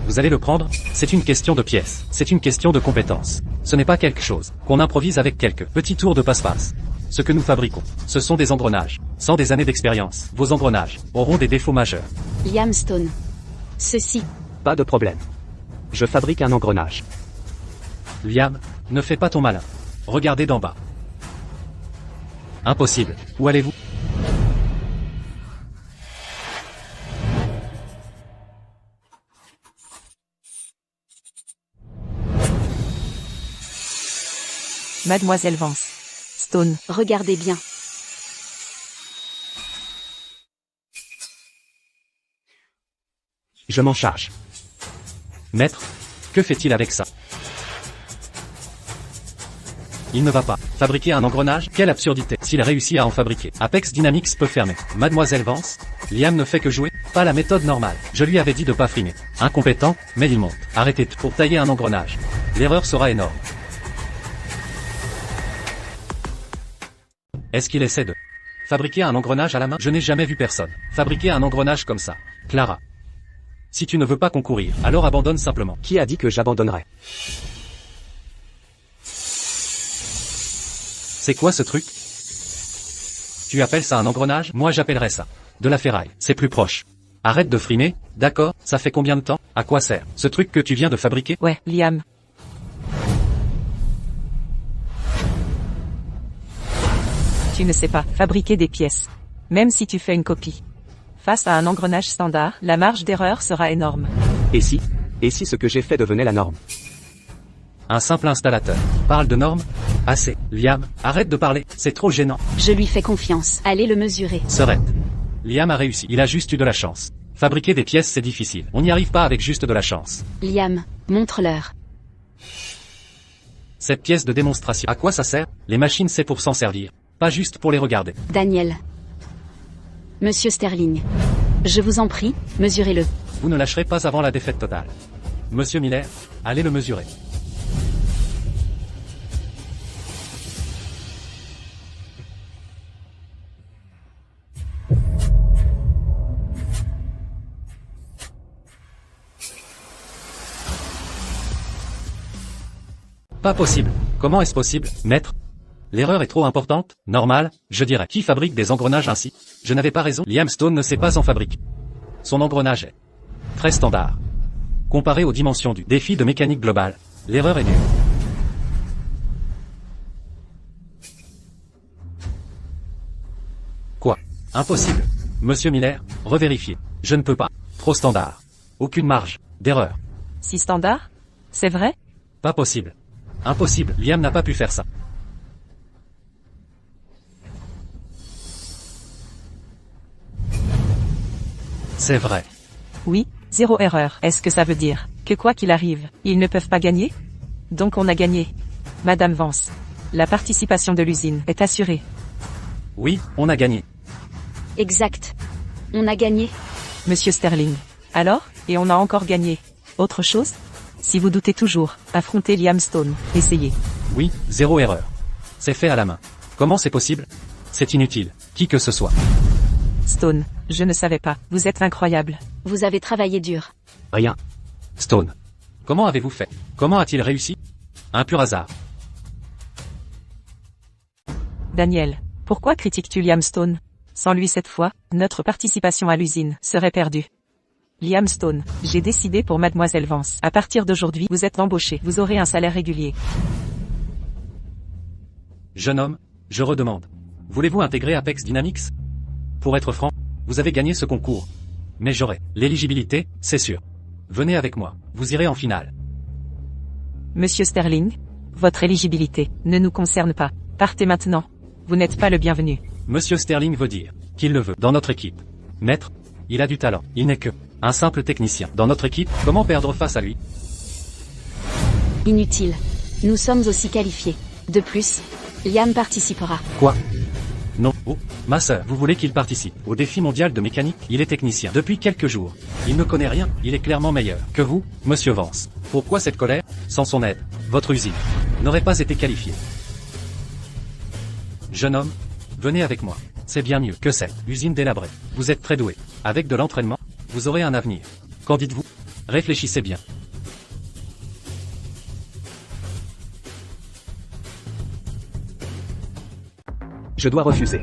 Vous allez le prendre? C'est une question de pièces. C'est une question de compétences. Ce n'est pas quelque chose qu'on improvise avec quelques petits tours de passe-passe. Ce que nous fabriquons, ce sont des engrenages. Sans des années d'expérience, vos engrenages auront des défauts majeurs. Liam Stone. Ceci. Pas de problème. Je fabrique un engrenage. Liam, ne fais pas ton malin. Regardez d'en bas. Impossible. Où allez-vous? Mademoiselle Vance. Stone. Regardez bien. Je m'en charge. Maître, que fait-il avec ça? Il ne va pas fabriquer un engrenage? Quelle absurdité! S'il réussit à en fabriquer, Apex Dynamics peut fermer. Mademoiselle Vance, Liam ne fait que jouer, pas la méthode normale. Je lui avais dit de pas frimer. Incompétent, mais il monte. Arrêtez pour tailler un engrenage. L'erreur sera énorme. Est-ce qu'il essaie de fabriquer un engrenage à la main? Je n'ai jamais vu personne fabriquer un engrenage comme ça. Clara. Si tu ne veux pas concourir, alors abandonne simplement. Qui a dit que j'abandonnerais? C'est quoi ce truc? Tu appelles ça un engrenage? Moi j'appellerais ça de la ferraille. C'est plus proche. Arrête de frimer, d'accord? Ça fait combien de temps? À quoi sert ce truc que tu viens de fabriquer? Ouais, Liam. Tu ne sais pas fabriquer des pièces. Même si tu fais une copie. Face à un engrenage standard, la marge d'erreur sera énorme. Et si ce que j'ai fait devenait la norme? Un simple installateur parle de normes? Assez. Liam, arrête de parler, c'est trop gênant. Je lui fais confiance. Allez le mesurer. Serette. Liam a réussi, il a juste eu de la chance. Fabriquer des pièces c'est difficile, on n'y arrive pas avec juste de la chance. Liam, montre-leur. Cette pièce de démonstration, à quoi ça sert? Les machines c'est pour s'en servir, pas juste pour les regarder. Daniel. Monsieur Sterling. Je vous en prie, mesurez-le. Vous ne lâcherez pas avant la défaite totale. Monsieur Miller, allez le mesurer. Pas possible. Comment est-ce possible, maître? L'erreur est trop importante, normal, je dirais. Qui fabrique des engrenages ainsi? Je n'avais pas raison. Liam Stone ne sait pas en fabriquer. Son engrenage est très standard. Comparé aux dimensions du défi de mécanique globale, l'erreur est nulle. Quoi? Impossible. Monsieur Miller, revérifiez. Je ne peux pas. Trop standard. Aucune marge d'erreur. Si standard? C'est vrai? Pas possible. Impossible. Liam n'a pas pu faire ça. C'est vrai. Oui, 0 erreur. Est-ce que ça veut dire que quoi qu'il arrive, ils ne peuvent pas gagner? Donc on a gagné. Madame Vance. La participation de l'usine est assurée. Oui, on a gagné. Exact. On a gagné. Monsieur Sterling. Alors, et on a encore gagné. Autre chose? Si vous doutez toujours, affrontez Liam Stone. Essayez. Oui, zéro erreur. C'est fait à la main. Comment c'est possible? C'est inutile, qui que ce soit. Stone, je ne savais pas. Vous êtes incroyable. Vous avez travaillé dur. Rien. Stone. Comment avez-vous fait? Comment a-t-il réussi? Un pur hasard. Daniel, pourquoi critiques-tu Liam Stone? Sans lui cette fois, notre participation à l'usine serait perdue. Liam Stone, j'ai décidé pour Mademoiselle Vance. À partir d'aujourd'hui, vous êtes embauché. Vous aurez un salaire régulier. Jeune homme, je redemande. Voulez-vous intégrer Apex Dynamics? Pour être franc, vous avez gagné ce concours. Mais j'aurai l'éligibilité, c'est sûr. Venez avec moi, vous irez en finale. Monsieur Sterling, votre éligibilité ne nous concerne pas. Partez maintenant. Vous n'êtes pas le bienvenu. Monsieur Sterling veut dire qu'il le veut dans notre équipe. Maître, il a du talent, il n'est que un simple technicien. Dans notre équipe, comment perdre face à lui? Inutile. Nous sommes aussi qualifiés. De plus, Liam participera. Quoi? Non. Oh, ma sœur, vous voulez qu'il participe au défi mondial de mécanique? Il est technicien depuis quelques jours. Il ne connaît rien, il est clairement meilleur que vous, Monsieur Vance. Pourquoi cette colère? Sans son aide, votre usine n'aurait pas été qualifiée. Jeune homme, venez avec moi. C'est bien mieux que cette usine délabrée. Vous êtes très doué. Avec de l'entraînement, vous aurez un avenir. Qu'en dites-vous? Réfléchissez bien. Je dois refuser.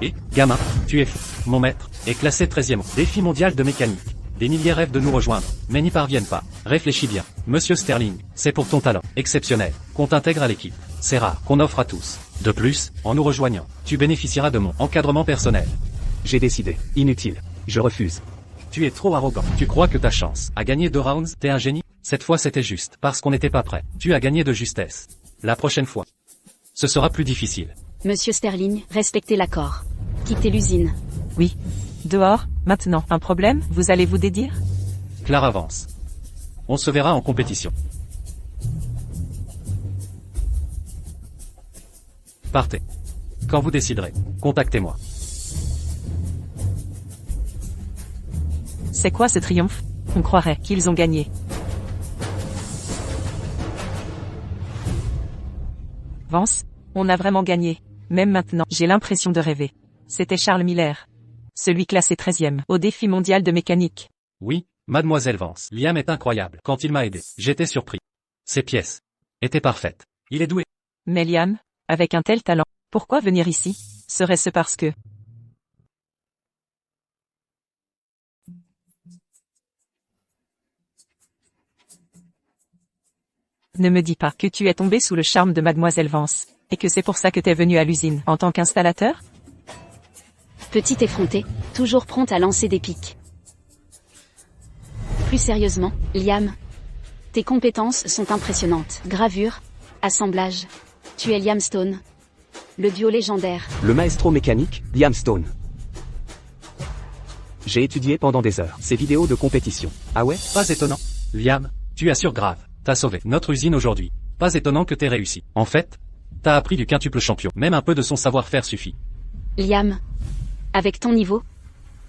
Et, gamin, tu es fou. Mon maître est classé 13e au défi mondial de mécanique. Des milliers rêvent de nous rejoindre, mais n'y parviennent pas. Réfléchis bien. Monsieur Sterling, c'est pour ton talent exceptionnel qu'on t'intègre à l'équipe. C'est rare qu'on offre à tous. De plus, en nous rejoignant, tu bénéficieras de mon encadrement personnel. J'ai décidé. Inutile. Je refuse. Tu es trop arrogant. Tu crois que ta chance à gagner 2 rounds, t'es un génie? Cette fois c'était juste, parce qu'on n'était pas prêt. Tu as gagné de justesse. La prochaine fois, ce sera plus difficile. Monsieur Sterling, respectez l'accord. Quittez l'usine. Oui. Dehors, maintenant. Un problème? Vous allez vous dédire? Clara avance. On se verra en compétition. Partez. Quand vous déciderez, contactez-moi. C'est quoi ce triomphe? On croirait qu'ils ont gagné. Vance, on a vraiment gagné. Même maintenant, j'ai l'impression de rêver. C'était Charles Miller. Celui classé 13e au défi mondial de mécanique. Oui, Mademoiselle Vance. Liam est incroyable. Quand il m'a aidé, j'étais surpris. Ses pièces étaient parfaites. Il est doué. Mais Liam, avec un tel talent, pourquoi venir ici? Serait-ce parce que... Ne me dis pas que tu es tombé sous le charme de Mademoiselle Vance, et que c'est pour ça que t'es venu à l'usine en tant qu'installateur? Petite effrontée, toujours prompte à lancer des pics. Plus sérieusement, Liam, tes compétences sont impressionnantes. Gravure, assemblage. Tu es Liam Stone. Le duo légendaire. Le maestro mécanique, Liam Stone. J'ai étudié pendant des heures ces vidéos de compétition. Ah ouais? Pas étonnant. Liam, tu assures grave. T'as sauvé notre usine aujourd'hui. Pas étonnant que t'aies réussi. En fait, t'as appris du quintuple champion. Même un peu de son savoir-faire suffit. Liam, avec ton niveau,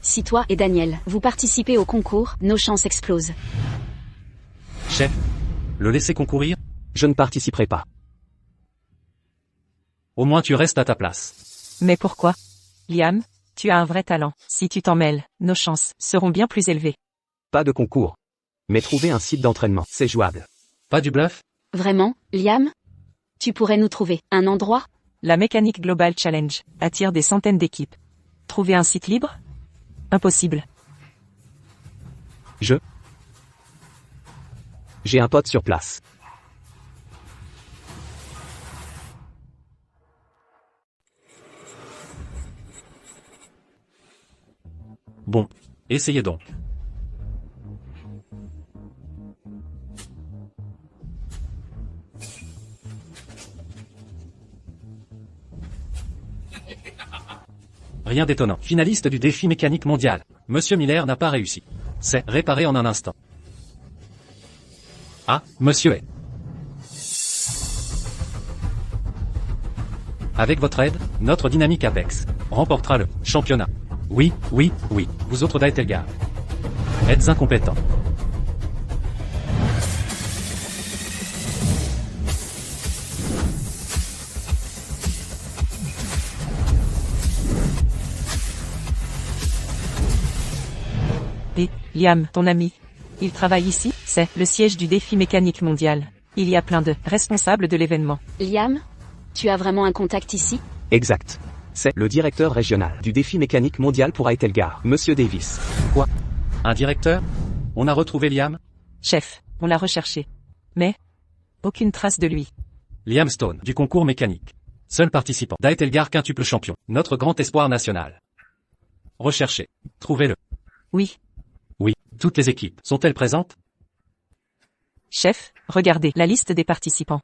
si toi et Daniel, vous participez au concours, nos chances explosent. Chef, le laisser concourir? Je ne participerai pas. Au moins tu restes à ta place. Mais pourquoi? Liam, tu as un vrai talent. Si tu t'en mêles, nos chances seront bien plus élevées. Pas de concours. Mais trouver un site d'entraînement, c'est jouable. Pas du bluff? Vraiment, Liam? Tu pourrais nous trouver un endroit? La mécanique Global Challenge attire des centaines d'équipes. Trouver un site libre? Impossible. J'ai un pote sur place. Bon, essayez donc. Rien d'étonnant. Finaliste du défi mécanique mondial. Monsieur Miller n'a pas réussi. C'est réparé en un instant. Ah, monsieur est Avec votre aide, notre dynamique Apex remportera le championnat. Oui, oui, oui, vous autres d'Aethelgard êtes incompétents. Et, Liam, ton ami. Il travaille ici, c'est le siège du défi mécanique mondial. Il y a plein de responsables de l'événement. Liam, tu as vraiment un contact ici? Exact. C'est le directeur régional du défi mécanique mondial pour Aethelgard, Monsieur Davis. Quoi? Un directeur? On a retrouvé Liam? Chef, on l'a recherché. Mais, aucune trace de lui. Liam Stone, du concours mécanique. Seul participant d'Aethelgard quintuple champion, notre grand espoir national. Recherchez. Trouvez-le. Oui. Oui, toutes les équipes sont-elles présentes? Chef, regardez la liste des participants.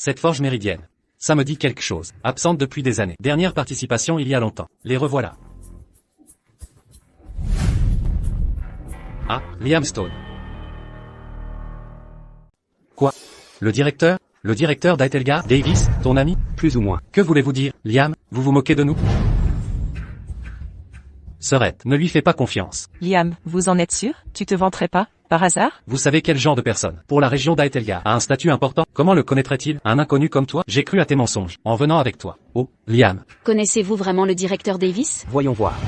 Cette forge méridienne. Ça me dit quelque chose. Absente depuis des années. Dernière participation il y a longtemps. Les revoilà. Ah, Liam Stone. Quoi? Le directeur? Le directeur d'Aethelgard, Davis, ton ami? Plus ou moins. Que voulez-vous dire, Liam? Vous vous moquez de nous? Sœurette, ne lui fais pas confiance. Liam, vous en êtes sûr? Tu te vanterais pas, par hasard? Vous savez quel genre de personne, pour la région d'Aethelgard, a un statut important? Comment le connaîtrait-il? Un inconnu comme toi? J'ai cru à tes mensonges, en venant avec toi. Oh, Liam. Connaissez-vous vraiment le directeur Davis? Voyons voir.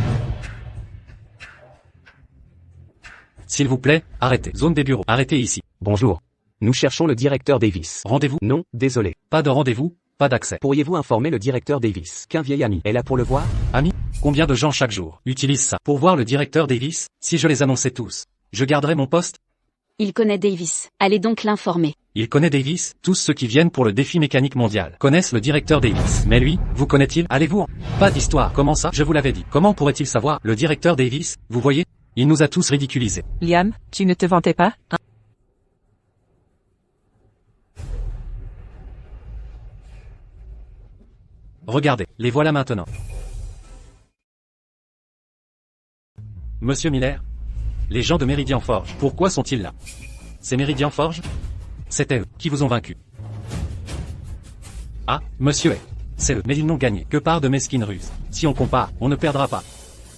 S'il vous plaît, arrêtez. Zone des bureaux, arrêtez ici. Bonjour. Nous cherchons le directeur Davis. Rendez-vous? Non, désolé. Pas de rendez-vous, pas d'accès. Pourriez-vous informer le directeur Davis qu'un vieil ami est là pour le voir? Ami? Combien de gens chaque jour utilisent ça pour voir le directeur Davis? Si je les annonçais tous, je garderais mon poste? Il connaît Davis. Allez donc l'informer. Il connaît Davis, tous ceux qui viennent pour le défi mécanique mondial connaissent le directeur Davis. Mais lui, vous connaît-il? Allez-vous en... Pas d'histoire, comment ça? Je vous l'avais dit. Comment pourrait-il savoir? Le directeur Davis, vous voyez? Il nous a tous ridiculisés. Liam, tu ne te vantais pas, hein? Regardez, les voilà maintenant. Monsieur Miller? Les gens de Meridian Forge, pourquoi sont-ils là? C'est Meridian Forge? C'était eux qui vous ont vaincu. Ah, monsieur est. C'est eux, mais ils n'ont gagné que par de mesquines ruses. Si on compare, on ne perdra pas.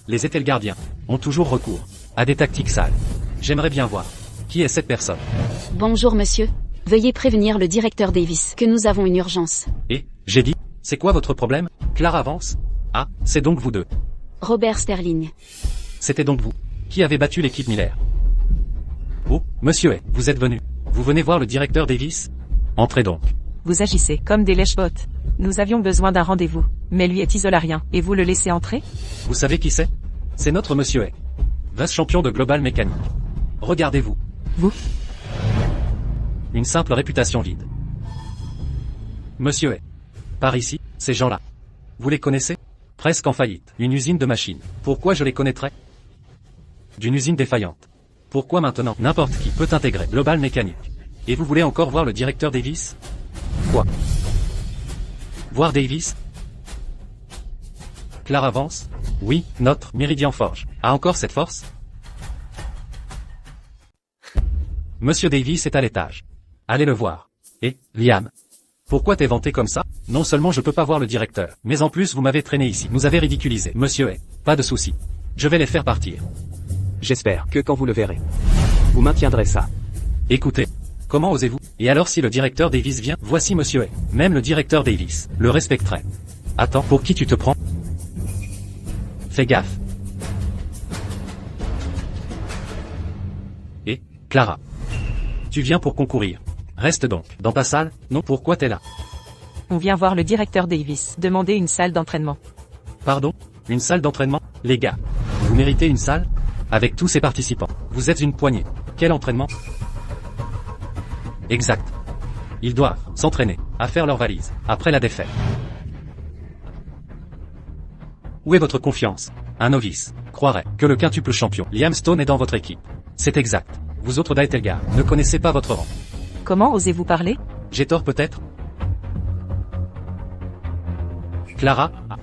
Les Aethelgardiens ont toujours recours à des tactiques sales. J'aimerais bien voir. Qui est cette personne? Bonjour monsieur. Veuillez prévenir le directeur Davis que nous avons une urgence. Et, j'ai dit, c'est quoi votre problème? Clara avance? Ah, c'est donc vous deux. Robert Sterling. C'était donc vous qui avez battu l'équipe Miller. Oh, monsieur est, vous êtes venu. Vous venez voir le directeur Davis? Entrez donc. Vous agissez comme des lèche-bottes. Nous avions besoin d'un rendez-vous, mais lui est isolarien, et vous le laissez entrer? Vous savez qui c'est? C'est notre monsieur est. Vice-champion de Global Mécanique. Regardez-vous. Vous? Une simple réputation vide. Monsieur est. Par ici, ces gens-là. Vous les connaissez? Presque en faillite. Une usine de machines. Pourquoi je les connaîtrais? D'une usine défaillante. Pourquoi maintenant n'importe qui peut intégrer Global Mécanique? Et vous voulez encore voir le directeur Davis? Quoi? Voir Davis? Clara avance? Oui, notre Meridian Forge a encore cette force? Monsieur Davis est à l'étage. Allez le voir. Et, Liam. Pourquoi t'es vanté comme ça? Non seulement je peux pas voir le directeur, mais en plus vous m'avez traîné ici. Nous avez ridiculisé. Monsieur est. Pas de souci. Je vais les faire partir. J'espère que quand vous le verrez, vous maintiendrez ça. Écoutez. Comment osez-vous? Et alors si le directeur Davis vient? Voici monsieur est. Même le directeur Davis le respecterait. Attends, pour qui tu te prends? Fais gaffe. Et, Clara. Tu viens pour concourir. Reste donc dans ta salle? Non, pourquoi t'es là? On vient voir le directeur Davis, demander une salle d'entraînement. Pardon? Une salle d'entraînement? Les gars, vous méritez une salle? Avec tous ces participants. Vous êtes une poignée. Quel entraînement? Exact. Ils doivent s'entraîner à faire leurs valises après la défaite. Où est votre confiance? Un novice croirait que le quintuple champion Liam Stone est dans votre équipe. C'est exact. Vous autres d'Aethelgard ne connaissez pas votre rang. Comment osez-vous parler? J'ai tort peut-être? Clara? Ah.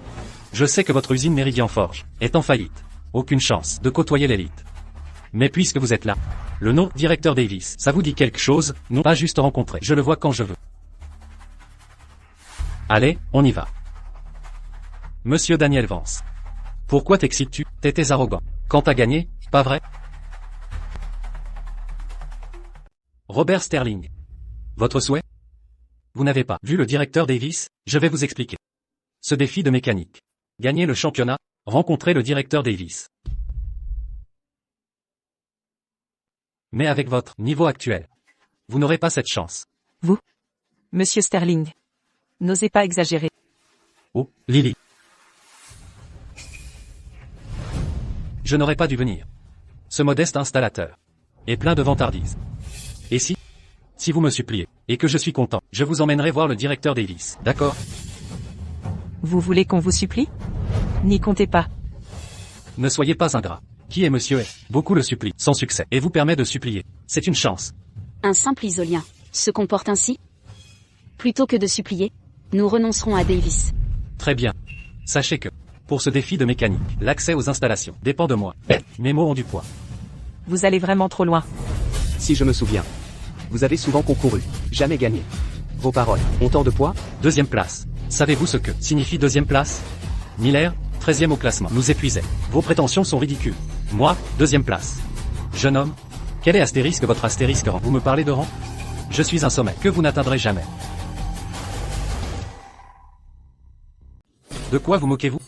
Je sais que votre usine Meridian Forge est en faillite. Aucune chance de côtoyer l'élite. Mais puisque vous êtes là, le nom directeur Davis, ça vous dit quelque chose? Non, pas juste rencontrer. Je le vois quand je veux. Allez, on y va. Monsieur Daniel Vance. Pourquoi t'excites-tu? T'étais arrogant. Quand t'as gagné, pas vrai? Robert Sterling. Votre souhait? Vous n'avez pas vu le directeur Davis? Je vais vous expliquer. Ce défi de mécanique. Gagner le championnat, rencontrer le directeur Davis. Mais avec votre niveau actuel, vous n'aurez pas cette chance. Vous? Monsieur Sterling. N'osez pas exagérer. Oh, Lily. Je n'aurais pas dû venir. Ce modeste installateur est plein de vantardise. Et si vous me suppliez, et que je suis content, je vous emmènerai voir le directeur Davis, d'accord? Vous voulez qu'on vous supplie? N'y comptez pas. Ne soyez pas ingrat. Qui est monsieur est? Beaucoup le supplient, sans succès, et vous permet de supplier. C'est une chance. Un simple isolien se comporte ainsi? Plutôt que de supplier, nous renoncerons à Davis. Très bien. Sachez que, pour ce défi de mécanique, l'accès aux installations dépend de moi. Mes mots ont du poids. Vous allez vraiment trop loin. Si je me souviens. Vous avez souvent concouru, jamais gagné. Vos paroles ont tant de poids? Deuxième place. Savez-vous ce que signifie deuxième place? Miller, 13e au classement, nous épuisait. Vos prétentions sont ridicules. Moi, deuxième place. Jeune homme, quel est astérisque votre astérisque rang? Vous me parlez de rang? Je suis un sommet que vous n'atteindrez jamais. De quoi vous moquez-vous?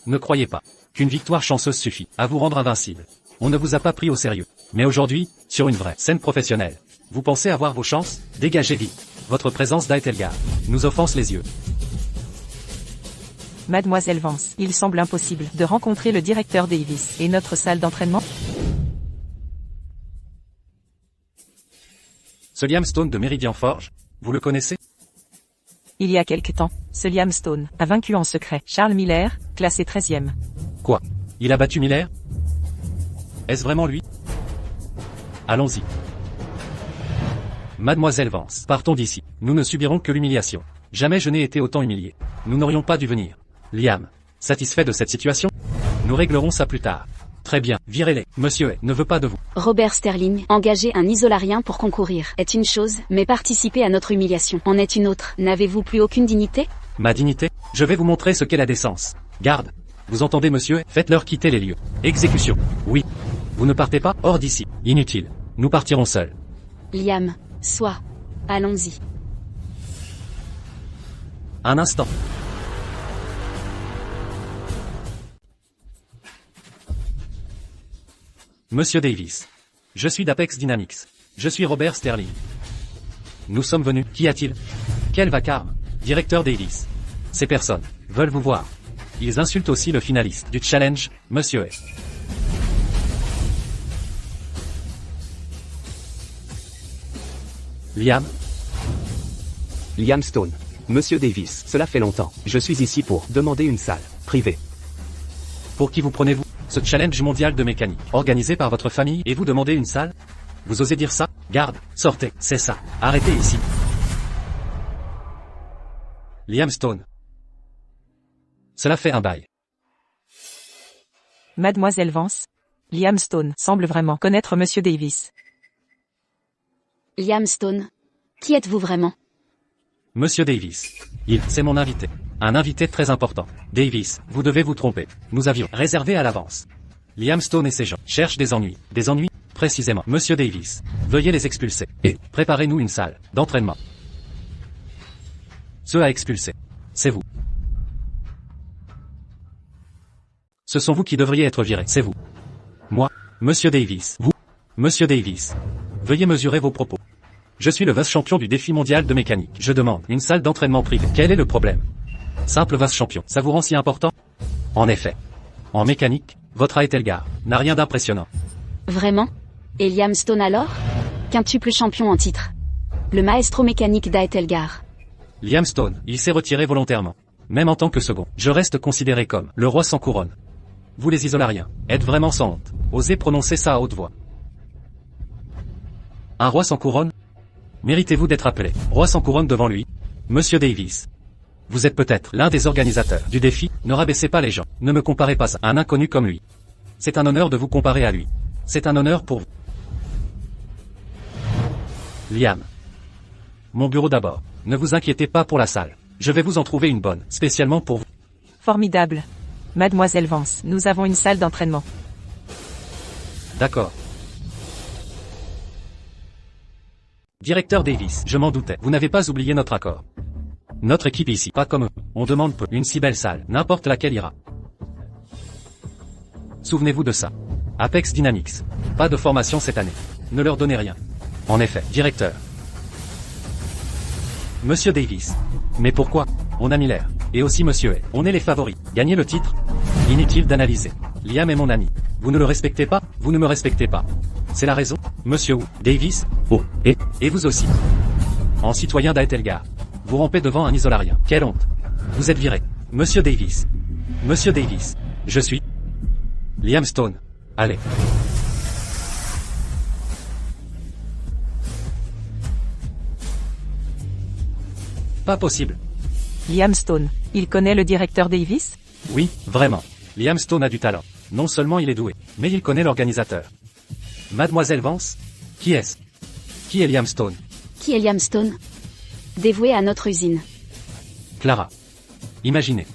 Ne croyez pas qu'une victoire chanceuse suffit à vous rendre invincible. On ne vous a pas pris au sérieux. Mais aujourd'hui, sur une vraie scène professionnelle, vous pensez avoir vos chances? Dégagez vite. Votre présence d'Aethelgard nous offense les yeux. Mademoiselle Vance, il semble impossible de rencontrer le directeur Davis et notre salle d'entraînement? Ce Liam Stone de Meridian Forge, vous le connaissez? Il y a quelque temps, ce Liam Stone a vaincu en secret Charles Miller, classé 13e. Quoi? Il a battu Miller? Est-ce vraiment lui? Allons-y. Mademoiselle Vance, partons d'ici. Nous ne subirons que l'humiliation. Jamais je n'ai été autant humilié. Nous n'aurions pas dû venir. Liam, satisfait de cette situation? Nous réglerons ça plus tard. Très bien, virez-les. Monsieur ne veut pas de vous. Robert Sterling, engager un isolarien pour concourir est une chose, mais participer à notre humiliation en est une autre. N'avez-vous plus aucune dignité? Ma dignité? Je vais vous montrer ce qu'est la décence. Garde. Vous entendez monsieur? Faites-leur quitter les lieux. Exécution. Oui. Vous ne partez pas hors d'ici. Inutile. Nous partirons seuls. Liam, sois. Allons-y. Un instant. Monsieur Davis. Je suis d'Apex Dynamics. Je suis Robert Sterling. Nous sommes venus. Qu'y a-t-il? Quel vacarme. Directeur Davis. Ces personnes veulent vous voir. Ils insultent aussi le finaliste du challenge, monsieur F. Liam? Liam Stone. Monsieur Davis, cela fait longtemps. Je suis ici pour demander une salle privée. Pour qui vous prenez-vous? Ce challenge mondial de mécanique, organisé par votre famille, et vous demandez une salle? Vous osez dire ça? Garde, sortez, c'est ça. Arrêtez ici. Liam Stone. Cela fait un bail. Mademoiselle Vance. Liam Stone semble vraiment connaître Monsieur Davis. Liam Stone. Qui êtes-vous vraiment? Monsieur Davis. C'est mon invité. Un invité très important. Davis, vous devez vous tromper. Nous avions réservé à l'avance. Liam Stone et ses gens cherchent des ennuis. Des ennuis? Précisément. Monsieur Davis, veuillez les expulser. Et préparez-nous une salle d'entraînement. Ceux à expulser, c'est vous. Ce sont vous qui devriez être virés. C'est vous. Moi, Monsieur Davis. Vous, Monsieur Davis. Veuillez mesurer vos propos. Je suis le vice-champion du défi mondial de mécanique. Je demande une salle d'entraînement privée. Quel est le problème? Simple vice-champion. Ça vous rend si important? En effet. En mécanique, votre Aethelgard n'a rien d'impressionnant. Vraiment? Et Liam Stone alors? Quintuple champion en titre. Le maestro mécanique d'Aethelgard. Liam Stone, il s'est retiré volontairement. Même en tant que second, je reste considéré comme le roi sans couronne. Vous les isolariens, êtes vraiment sans honte. Osez prononcer ça à haute voix. Un roi sans couronne? Méritez-vous d'être appelé roi sans couronne devant lui? Monsieur Davis. Vous êtes peut-être l'un des organisateurs du défi, ne rabaissez pas les gens, ne me comparez pas à un inconnu comme lui. C'est un honneur de vous comparer à lui. C'est un honneur pour vous. Liam. Mon bureau d'abord. Ne vous inquiétez pas pour la salle. Je vais vous en trouver une bonne, spécialement pour vous. Formidable. Mademoiselle Vance, nous avons une salle d'entraînement. D'accord. Directeur Davis, je m'en doutais. Vous n'avez pas oublié notre accord. Notre équipe ici, pas comme eux. On demande peu. Une si belle salle, n'importe laquelle ira. Souvenez-vous de ça. Apex Dynamics. Pas de formation cette année. Ne leur donnez rien. En effet, directeur. Monsieur Davis. Mais pourquoi? On a Miller. Et aussi Monsieur Hay. On est les favoris. Gagner le titre? Inutile d'analyser. Liam est mon ami. Vous ne le respectez pas? Vous ne me respectez pas. C'est la raison? Monsieur Wu, Davis, oh, et vous aussi. En citoyen d'Aethelgar. Vous rampez devant un isolarien. Quelle honte. Vous êtes viré. Monsieur Davis. Monsieur Davis. Je suis Liam Stone. Allez. Pas possible. Liam Stone, il connaît le directeur Davis? Oui, vraiment. Liam Stone a du talent. Non seulement il est doué, mais il connaît l'organisateur. Mademoiselle Vance? Qui est-ce? Qui est Liam Stone? Qui est Liam Stone? Dévoué à notre usine. Clara. Imaginez.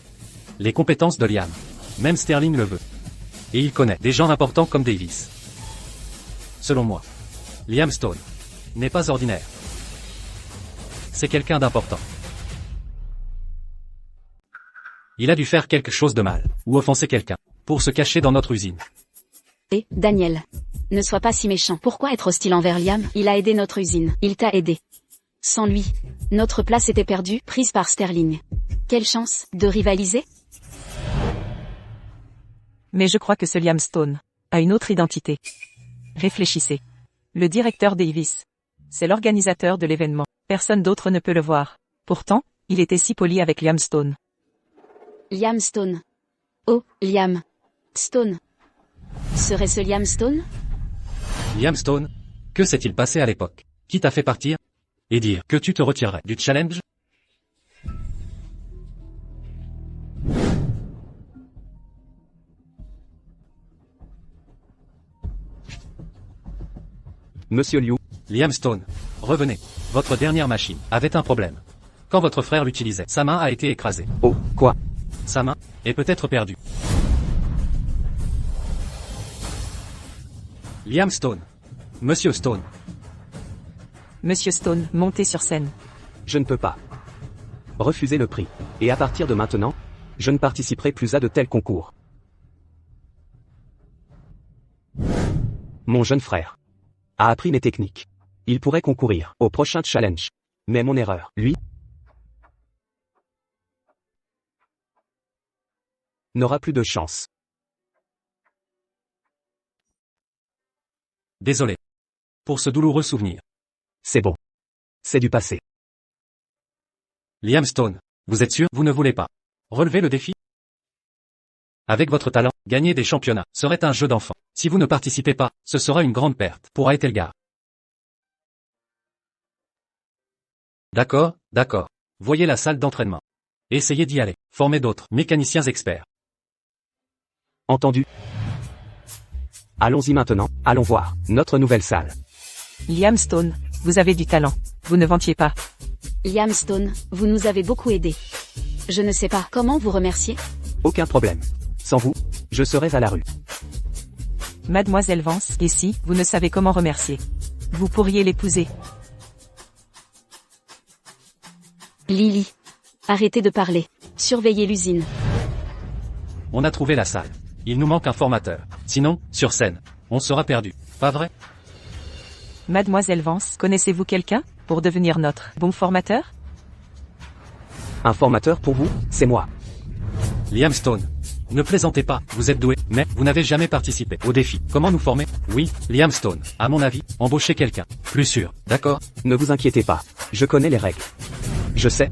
Les compétences de Liam. Même Sterling le veut. Et il connaît des gens importants comme Davis. Selon moi, Liam Stone n'est pas ordinaire. C'est quelqu'un d'important. Il a dû faire quelque chose de mal, ou offenser quelqu'un, pour se cacher dans notre usine. Et, Daniel. Ne sois pas si méchant. Pourquoi être hostile envers Liam? Il a aidé notre usine. Il t'a aidé. Sans lui, notre place était perdue, prise par Sterling. Quelle chance, de rivaliser? Mais je crois que ce Liam Stone a une autre identité. Réfléchissez. Le directeur Davis. C'est l'organisateur de l'événement. Personne d'autre ne peut le voir. Pourtant, il était si poli avec Liam Stone. Liam Stone. Oh, Liam Stone. Serait-ce Liam Stone? Liam Stone? Que s'est-il passé à l'époque? Qui t'a fait partir? Et dire que tu te retirerais du challenge? Monsieur Liu, Liam Stone, revenez. Votre dernière machine avait un problème. Quand votre frère l'utilisait, sa main a été écrasée. oh, quoi? Sa main est peut-être perdue. Liam Stone. Monsieur Stone. Monsieur Stone, montez sur scène. Je ne peux pas. Refusez le prix. Et à partir de maintenant, je ne participerai plus à de tels concours. Mon jeune frère a appris mes techniques. Il pourrait concourir au prochain challenge. Mais mon erreur, lui, n'aura plus de chance. Désolé. Pour ce douloureux souvenir. C'est bon. C'est du passé. Liam Stone, vous êtes sûr, vous ne voulez pas relever le défi? Avec votre talent, gagner des championnats serait un jeu d'enfant. Si vous ne participez pas, ce sera une grande perte pour Aethelgar. D'accord, d'accord. Voyez la salle d'entraînement. Essayez d'y aller. Formez d'autres mécaniciens experts. Entendu. Allons-y maintenant, allons voir notre nouvelle salle. Liam Stone, vous avez du talent. Vous ne vantiez pas. Liam Stone, vous nous avez beaucoup aidés. Je ne sais pas comment vous remercier. Aucun problème. Sans vous, je serais à la rue. Mademoiselle Vance, et si, vous ne savez comment remercier. Vous pourriez l'épouser. Lily. Arrêtez de parler. Surveillez l'usine. On a trouvé la salle. Il nous manque un formateur. Sinon, sur scène, on sera perdu. Pas vrai? Mademoiselle Vance, connaissez-vous quelqu'un pour devenir notre bon formateur? Un formateur pour vous, c'est moi. Liam Stone. Ne plaisantez pas, vous êtes doué, mais vous n'avez jamais participé au défi. Comment nous former? Oui, Liam Stone. À mon avis, embauchez quelqu'un. Plus sûr, d'accord? Ne vous inquiétez pas. Je connais les règles. Je sais.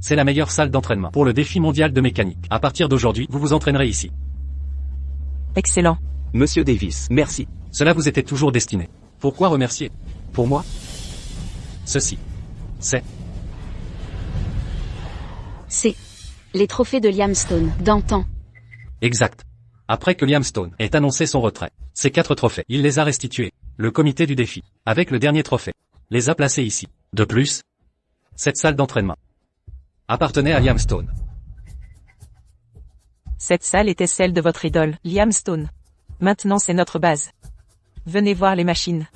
C'est la meilleure salle d'entraînement pour le défi mondial de mécanique. À partir d'aujourd'hui, vous vous entraînerez ici. Excellent. Monsieur Davis, merci. Cela vous était toujours destiné. Pourquoi remercier? Pour moi, Ceci. C'est les trophées de Liam Stone, d'antan. exact. Après que Liam Stone ait annoncé son retrait, ces 4 trophées, il les a restitués. Le comité du défi, avec le dernier trophée, les a placés ici. De plus, cette salle d'entraînement appartenait à Liam Stone. Cette salle était celle de votre idole, Liam Stone. Maintenant c'est notre base. Venez voir les machines.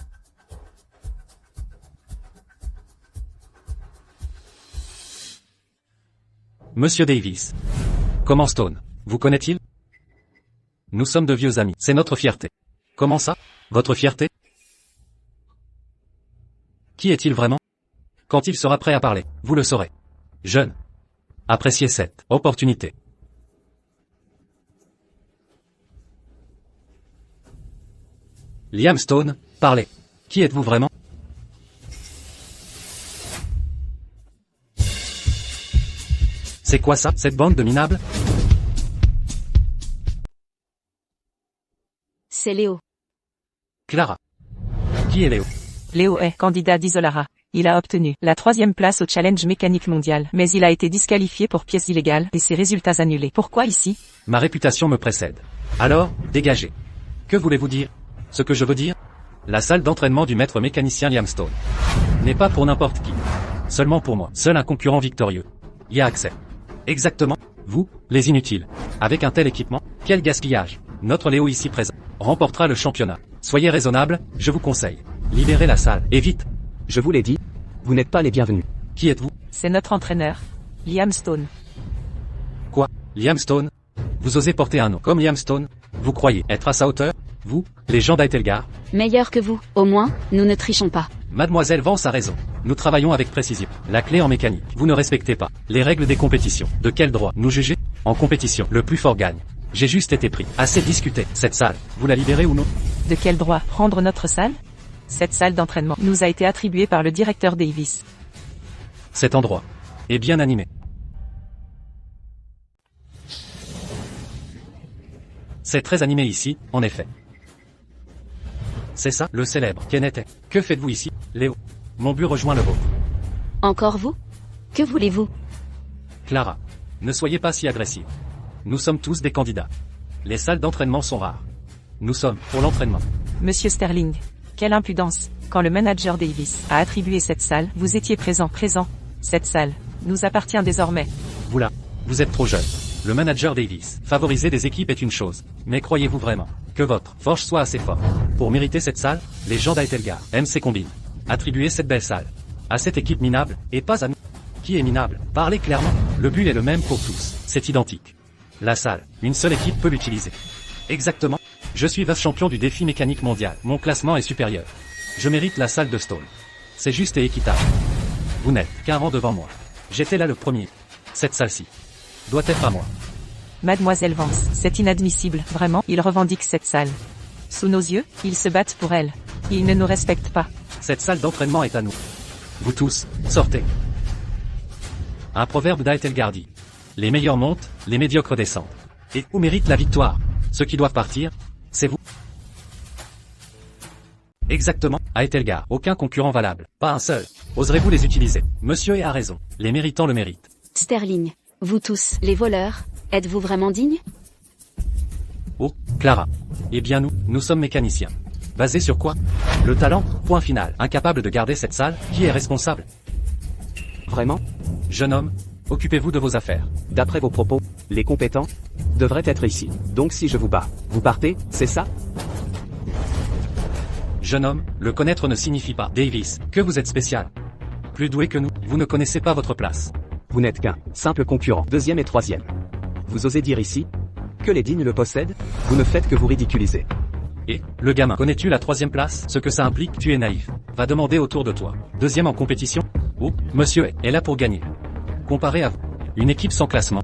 Monsieur Davis. Comment Stone vous connaît-il? Nous sommes de vieux amis, c'est notre fierté. Comment ça? Votre fierté? Qui est-il vraiment? Quand il sera prêt à parler, vous le saurez. Jeune. Appréciez cette opportunité. Liam Stone, parlez. Qui êtes-vous vraiment? C'est quoi ça, cette bande de minables? C'est Léo. Clara. Qui est Léo? Léo est candidat d'Isolara. Il a obtenu la 3e place au challenge mécanique mondial, mais il a été disqualifié pour pièces illégales et ses résultats annulés. Pourquoi ici? Ma réputation me précède. Alors, dégagez. Que voulez-vous dire? Ce que je veux dire? La salle d'entraînement du maître mécanicien Liam Stone n'est pas pour n'importe qui. Seulement pour moi. Seul un concurrent victorieux y a accès. Exactement. Vous, les inutiles. Avec un tel équipement, quel gaspillage. Notre Léo ici présent remportera le championnat. Soyez raisonnable, je vous conseille. Libérez la salle, et vite. Je vous l'ai dit, vous n'êtes pas les bienvenus. Qui êtes-vous? C'est notre entraîneur, Liam Stone. Quoi? Liam Stone? Vous osez porter un nom comme Liam Stone? Vous croyez être à sa hauteur? Vous, les gens d'Aetelgar? Meilleur que vous, au moins, nous ne trichons pas. Mademoiselle Vance a raison. Nous travaillons avec précision. La clé en mécanique. Vous ne respectez pas les règles des compétitions. De quel droit nous juger? En compétition, le plus fort gagne. J'ai juste été pris. Assez discuté. Cette salle, vous la libérez ou non? De quel droit prendre notre salle? Cette salle d'entraînement nous a été attribuée par le directeur Davis. Cet endroit est bien animé. C'est très animé ici, en effet. C'est ça, le célèbre Kenneth. Que faites-vous ici, Léo? Mon but rejoint le vôtre. Encore vous? Que voulez-vous? Clara, ne soyez pas si agressive. Nous sommes tous des candidats. Les salles d'entraînement sont rares. Nous sommes pour l'entraînement. Monsieur Sterling, quelle impudence. Quand le manager Davis a attribué cette salle, vous étiez présent. Cette salle nous appartient désormais. Vous là, vous êtes trop jeune. Le manager Davis, favoriser des équipes est une chose. Mais croyez-vous vraiment que votre forge soit assez forte pour mériter cette salle? Les gens d'Aetelgar aiment ces combines. Attribuez cette belle salle à cette équipe minable, et pas à nous. Qui est minable? Parlez clairement. Le but est le même pour tous. C'est identique. La salle, une seule équipe peut l'utiliser. Exactement. Je suis vice-champion du défi mécanique mondial. Mon classement est supérieur. Je mérite la salle de Stone. C'est juste et équitable. Vous n'êtes qu'un rang devant moi. J'étais là le premier. Cette salle-ci doit être à moi. Mademoiselle Vance, c'est inadmissible, vraiment, ils revendiquent cette salle. Sous nos yeux, ils se battent pour elle. Ils ne nous respectent pas. Cette salle d'entraînement est à nous. Vous tous, sortez. Un proverbe d'Aetelgar dit: les meilleurs montent, les médiocres descendent. Et où mérite la victoire? Ceux qui doivent partir, c'est vous. Exactement, à Aetelgar, aucun concurrent valable, pas un seul. Oserez-vous les utiliser? Monsieur a raison, les méritants le méritent. Sterling, vous tous, les voleurs, êtes-vous vraiment dignes? Oh, Clara. Eh bien nous sommes mécaniciens. Basé sur quoi? Le talent, point final. Incapable de garder cette salle, qui est responsable? Vraiment? Jeune homme, occupez-vous de vos affaires. D'après vos propos, les compétents devraient être ici. Donc si je vous bats, vous partez, c'est ça? Jeune homme, le connaître ne signifie pas, Davis, que vous êtes spécial. Plus doué que nous, vous ne connaissez pas votre place. Vous n'êtes qu'un simple concurrent, 2e et 3e. Vous osez dire ici que les dignes le possèdent? Vous ne faites que vous ridiculiser. Et, le gamin, connais-tu la 3e place? Ce que ça implique, tu es naïf. Va demander autour de toi. 2e en compétition? Oh, monsieur est là pour gagner. Comparé à vous, une équipe sans classement,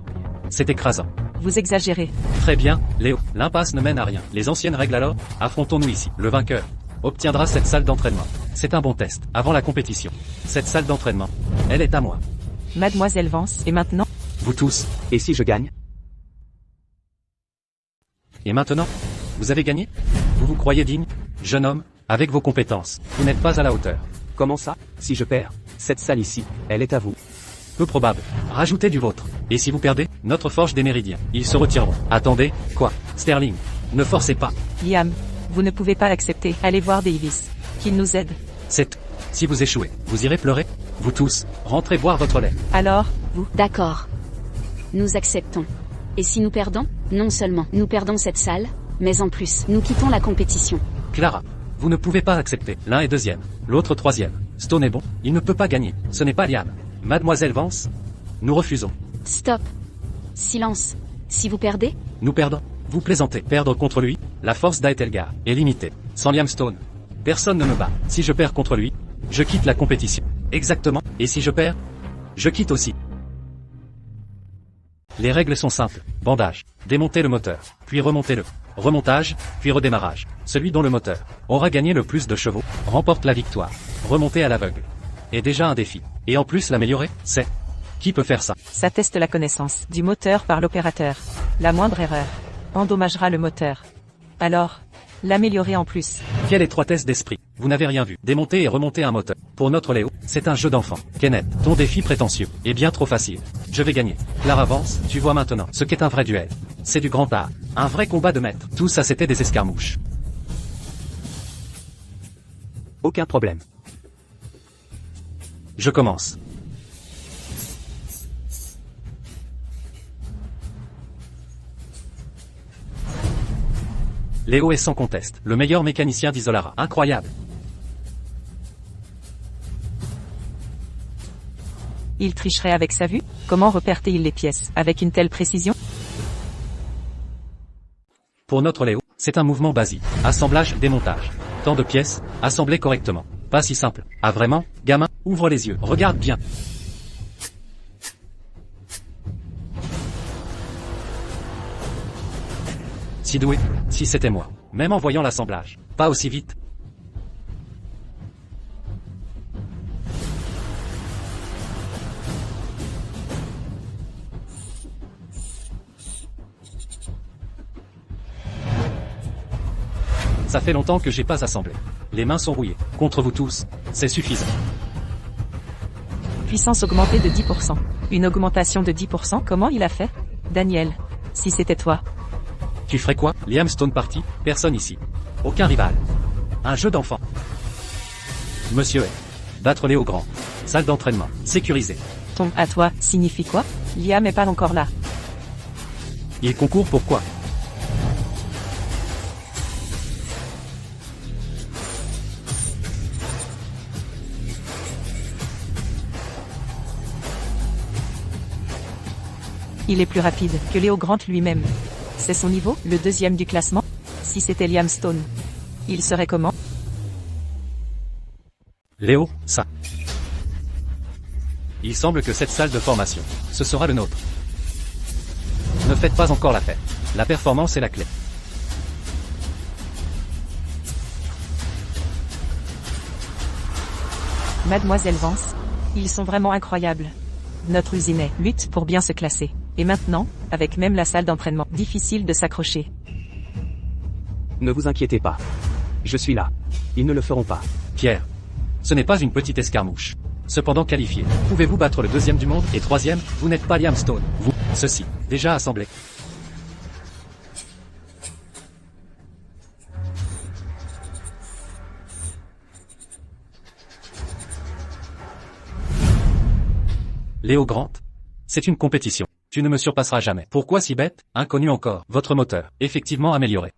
c'est écrasant. Vous exagérez. Très bien, Léo, l'impasse ne mène à rien. Les anciennes règles alors? Affrontons-nous ici. Le vainqueur obtiendra cette salle d'entraînement. C'est un bon test, avant la compétition. Cette salle d'entraînement, elle est à moi. Mademoiselle Vance, et maintenant? Vous tous. Et si je gagne? Et maintenant? Vous avez gagné? Vous vous croyez digne? Jeune homme, avec vos compétences, vous n'êtes pas à la hauteur. Comment ça? Si je perds, cette salle ici, elle est à vous. Peu probable. Rajoutez du vôtre. Et si vous perdez, notre forge des méridiens, ils se retireront. Attendez, quoi? Sterling, ne forcez pas. Liam, vous ne pouvez pas accepter. Allez voir Davis. Qu'il nous aide. C'est tout. Si vous échouez, vous irez pleurer. Vous tous, rentrez boire votre lait. Alors, vous, D'accord. Nous acceptons. Et si nous perdons? Non seulement nous perdons cette salle, mais en plus, nous quittons la compétition. Clara, vous ne pouvez pas accepter. L'un est deuxième, l'autre troisième. Stone est bon, il ne peut pas gagner. Ce n'est pas Liam. Mademoiselle Vance? Nous refusons. Stop. Silence. Si vous perdez? Nous perdons. Vous plaisantez. Perdre contre lui? La force d'Aethelgar est limitée. Sans Liam Stone, personne ne me bat. Si je perds contre lui, je quitte la compétition. Exactement. Et si je perds? Je quitte aussi. Les règles sont simples. Bandage. Démontez le moteur. Puis remontez-le. Remontage, puis redémarrage. Celui dont le moteur aura gagné le plus de chevaux remporte la victoire. Remonter à l'aveugle est déjà un défi. Et en plus l'améliorer, c'est... Qui peut faire ça? ça teste la connaissance du moteur par l'opérateur. La moindre erreur endommagera le moteur. Alors, l'améliorer en plus. Quelle étroitesse d'esprit. Vous n'avez rien vu. Démonter et remonter un moteur. Pour notre Léo, c'est un jeu d'enfant. Kenneth, ton défi prétentieux est bien trop facile. Je vais gagner. Clara Vance, tu vois maintenant ce qu'est un vrai duel. C'est du grand art. Un vrai combat de maîtres. Tout ça c'était des escarmouches. Aucun problème. Je commence. Léo est sans conteste, le meilleur mécanicien d'Isolara. Incroyable. Il tricherait avec sa vue? Comment repère-t-il les pièces avec une telle précision? Pour notre Léo, c'est un mouvement basique. Assemblage, démontage. Tant de pièces, assemblées correctement. Pas si simple. Ah vraiment? Gamin, ouvre les yeux, regarde bien. Si doué, si c'était moi. Même en voyant l'assemblage. Pas aussi vite. Ça fait longtemps que j'ai pas assemblé. Les mains sont rouillées. Contre vous tous, c'est suffisant. Puissance augmentée de 10%. Une augmentation de 10%, comment il a fait? Daniel, si c'était toi. Tu ferais quoi? Liam Stone parti? Personne ici. Aucun rival. Un jeu d'enfant. Monsieur est. Battre Léo Grand. Salle d'entraînement. Sécurisée. Ton à toi signifie quoi? Liam est pas encore là. Il concourt pourquoi? Il est plus rapide que Léo Grant lui-même. C'est son niveau, le deuxième du classement? Si c'était Liam Stone, il serait comment? Léo, ça. Il semble que cette salle de formation, ce sera le nôtre. Ne faites pas encore la fête. La performance est la clé. Mademoiselle Vance, ils sont vraiment incroyables. Notre usine est lutte pour bien se classer. Et maintenant, avec même la salle d'entraînement, difficile de s'accrocher. Ne vous inquiétez pas. Je suis là. Ils ne le feront pas. Pierre, ce n'est pas une petite escarmouche. Cependant qualifié, pouvez-vous battre le deuxième du monde et troisième? Vous n'êtes pas Liam Stone. Vous, ceci, déjà assemblé. Léo Grant, c'est une compétition. Tu ne me surpasseras jamais. Pourquoi si bête? Inconnu encore. Votre moteur, effectivement amélioré.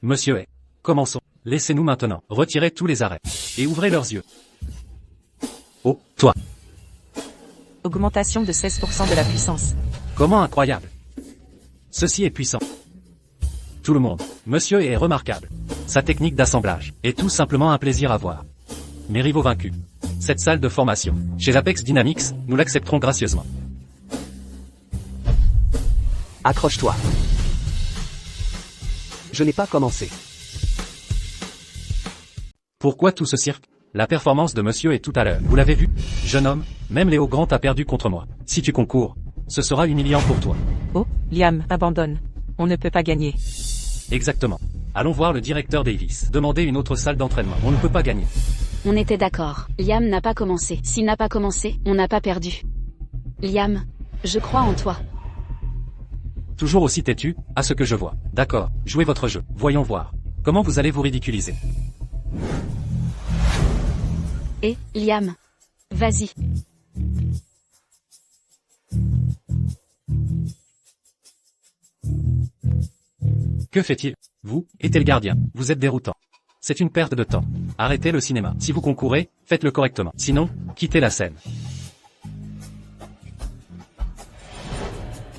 Monsieur est. Commençons. Laissez-nous maintenant retirer tous les arrêts. Et ouvrez leurs yeux. Oh, toi. Augmentation de 16% de la puissance. Comment incroyable. Ceci est puissant. Tout le monde. Monsieur est remarquable. Sa technique d'assemblage est tout simplement un plaisir à voir. Mes rivaux vaincus. Cette salle de formation, chez Apex Dynamics, nous l'accepterons gracieusement. Accroche-toi. Je n'ai pas commencé. Pourquoi tout ce cirque? La performance de monsieur est tout à l'heure. Vous l'avez vu? Jeune homme, même Léo Grant a perdu contre moi. Si tu concours, ce sera humiliant pour toi. Oh, Liam, abandonne. On ne peut pas gagner. Exactement. Allons voir le directeur Davis. Demandez une autre salle d'entraînement. On ne peut pas gagner. On était d'accord. Liam n'a pas commencé. S'il n'a pas commencé, on n'a pas perdu. Liam, je crois en toi. Toujours aussi têtu, à ce que je vois. D'accord, jouez votre jeu. Voyons voir. Comment vous allez vous ridiculiser? Et, Liam. Vas-y. Que fait-il? Vous, était le gardien. Vous êtes déroutant. C'est une perte de temps. Arrêtez le cinéma. Si vous concourez, faites-le correctement. Sinon, quittez la scène.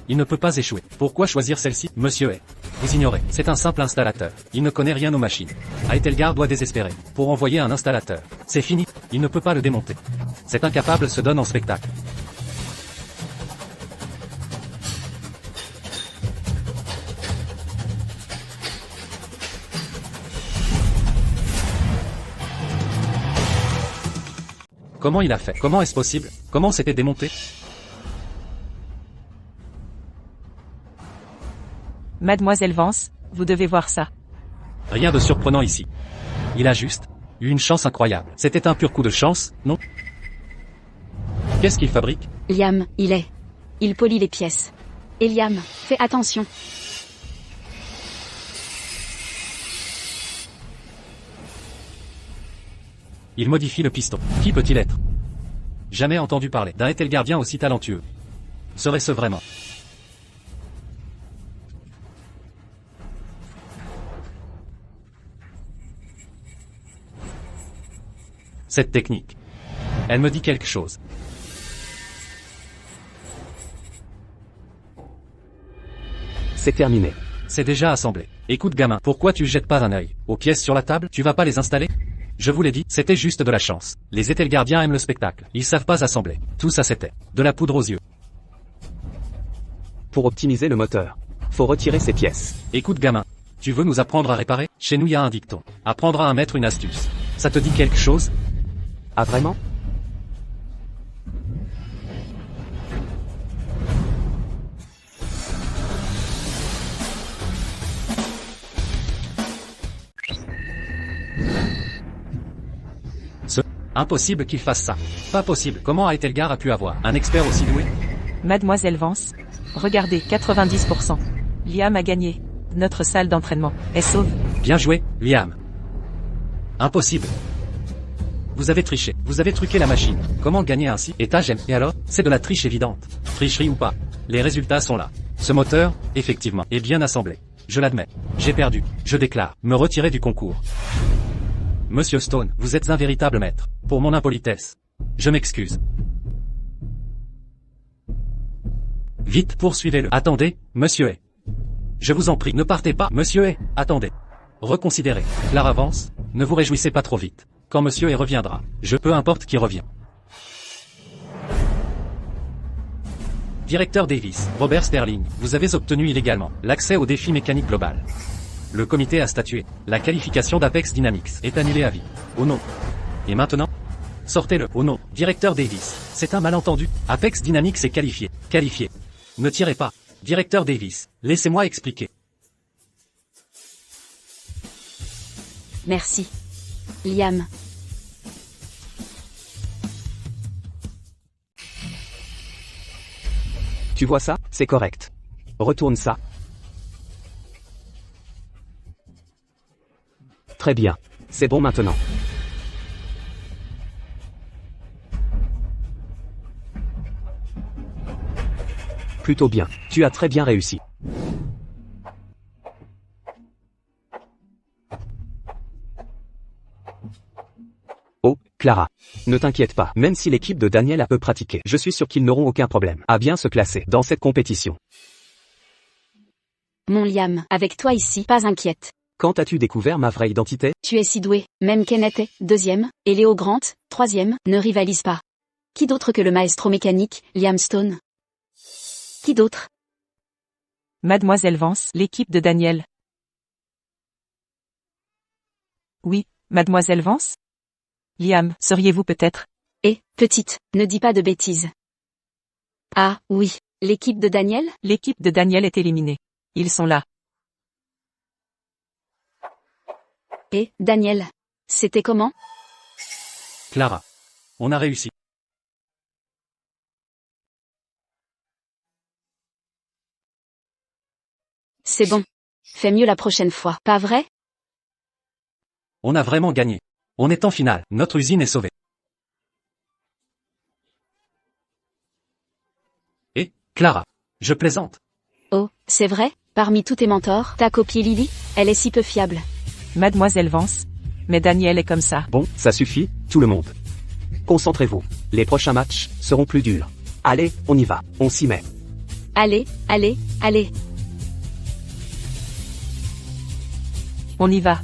Il ne peut pas échouer. Pourquoi choisir celle-ci, monsieur Hay? Vous ignorez, c'est un simple installateur. Il ne connaît rien aux machines. Aethelgard doit désespérer. Pour envoyer un installateur. C'est fini. Il ne peut pas le démonter. Cet incapable se donne en spectacle. Comment il a fait? Comment est-ce possible? Comment c'était démonté? Mademoiselle Vance, vous devez voir ça. Rien de surprenant ici. Il a juste eu une chance incroyable. C'était un pur coup de chance, non? Qu'est-ce qu'il fabrique? Liam, il polit les pièces. Et Liam, fais attention. Il modifie le piston. Qui peut-il être? Jamais entendu parler d'un Aethelgardien aussi talentueux. Serait-ce vraiment? Cette technique. Elle me dit quelque chose. C'est terminé. C'est déjà assemblé. Écoute gamin, pourquoi tu jettes pas un œil aux pièces sur la table? Tu vas pas les installer? Je vous l'ai dit, c'était juste de la chance. Les Aethelgardiens aiment le spectacle. Ils savent pas assembler. Tout ça c'était de la poudre aux yeux. Pour optimiser le moteur, faut retirer ces pièces. Écoute gamin, tu veux nous apprendre à réparer? Chez nous y a un dicton. Apprendre à un maître une astuce. Ça te dit quelque chose? Ah vraiment? Impossible qu'il fasse ça. Pas possible. Comment Aethelgard a pu avoir un expert aussi doué? Mademoiselle Vance, regardez, 90%. Liam a gagné. Notre salle d'entraînement est sauve. Bien joué, Liam. Impossible. Vous avez triché. Vous avez truqué la machine. Comment gagner ainsi? Étage M. Et alors? C'est de la triche évidente. Tricherie ou pas. Les résultats sont là. Ce moteur, effectivement, est bien assemblé. Je l'admets. J'ai perdu. Je déclare me retirer du concours. Monsieur Stone, vous êtes un véritable maître. Pour mon impolitesse. Je m'excuse. Vite, poursuivez-le. Attendez, monsieur Hay. Je vous en prie, ne partez pas, monsieur Hay. Attendez. Reconsidérez. Clara avance. Ne vous réjouissez pas trop vite. Quand monsieur Hay reviendra, peu importe qui revient. Directeur Davis, Robert Sterling, vous avez obtenu illégalement l'accès au défi mécanique global. Le comité a statué. La qualification d'Apex Dynamics est annulée à vie. Au nom. Et maintenant? Sortez-le. Au nom. Directeur Davis. C'est un malentendu. Apex Dynamics est qualifié. Qualifié. Ne tirez pas. Directeur Davis. Laissez-moi expliquer. Merci. Liam. Tu vois ça? C'est correct. Retourne ça. Très bien. C'est bon maintenant. Plutôt bien. Tu as très bien réussi. Oh, Clara. Ne t'inquiète pas. Même si l'équipe de Daniel a peu pratiqué, je suis sûr qu'ils n'auront aucun problème à bien se classer dans cette compétition. Mon Liam, avec toi ici, pas inquiète. Quand as-tu découvert ma vraie identité? Tu es si doué, même Kenneth est, 2e, et Léo Grant, 3e, ne rivalise pas. Qui d'autre que le maestro mécanique, Liam Stone? Qui d'autre? Mademoiselle Vance, l'équipe de Daniel. Oui, Mademoiselle Vance? Liam, seriez-vous peut-être? Eh, petite, ne dis pas de bêtises. Ah, oui, l'équipe de Daniel? L'équipe de Daniel est éliminée. Ils sont là. Et, Daniel, c'était comment? Clara. On a réussi. C'est bon. Fais mieux la prochaine fois, pas vrai? On a vraiment gagné. On est en finale. Notre usine est sauvée. Clara. Je plaisante. Oh, c'est vrai? Parmi tous tes mentors, ta copie Lily, elle est si peu fiable. Mademoiselle Vance. Mais Daniel est comme ça. Bon, ça suffit, tout le monde. Concentrez-vous. Les prochains matchs seront plus durs. Allez, on y va. On s'y met. Allez, allez, allez. On y va.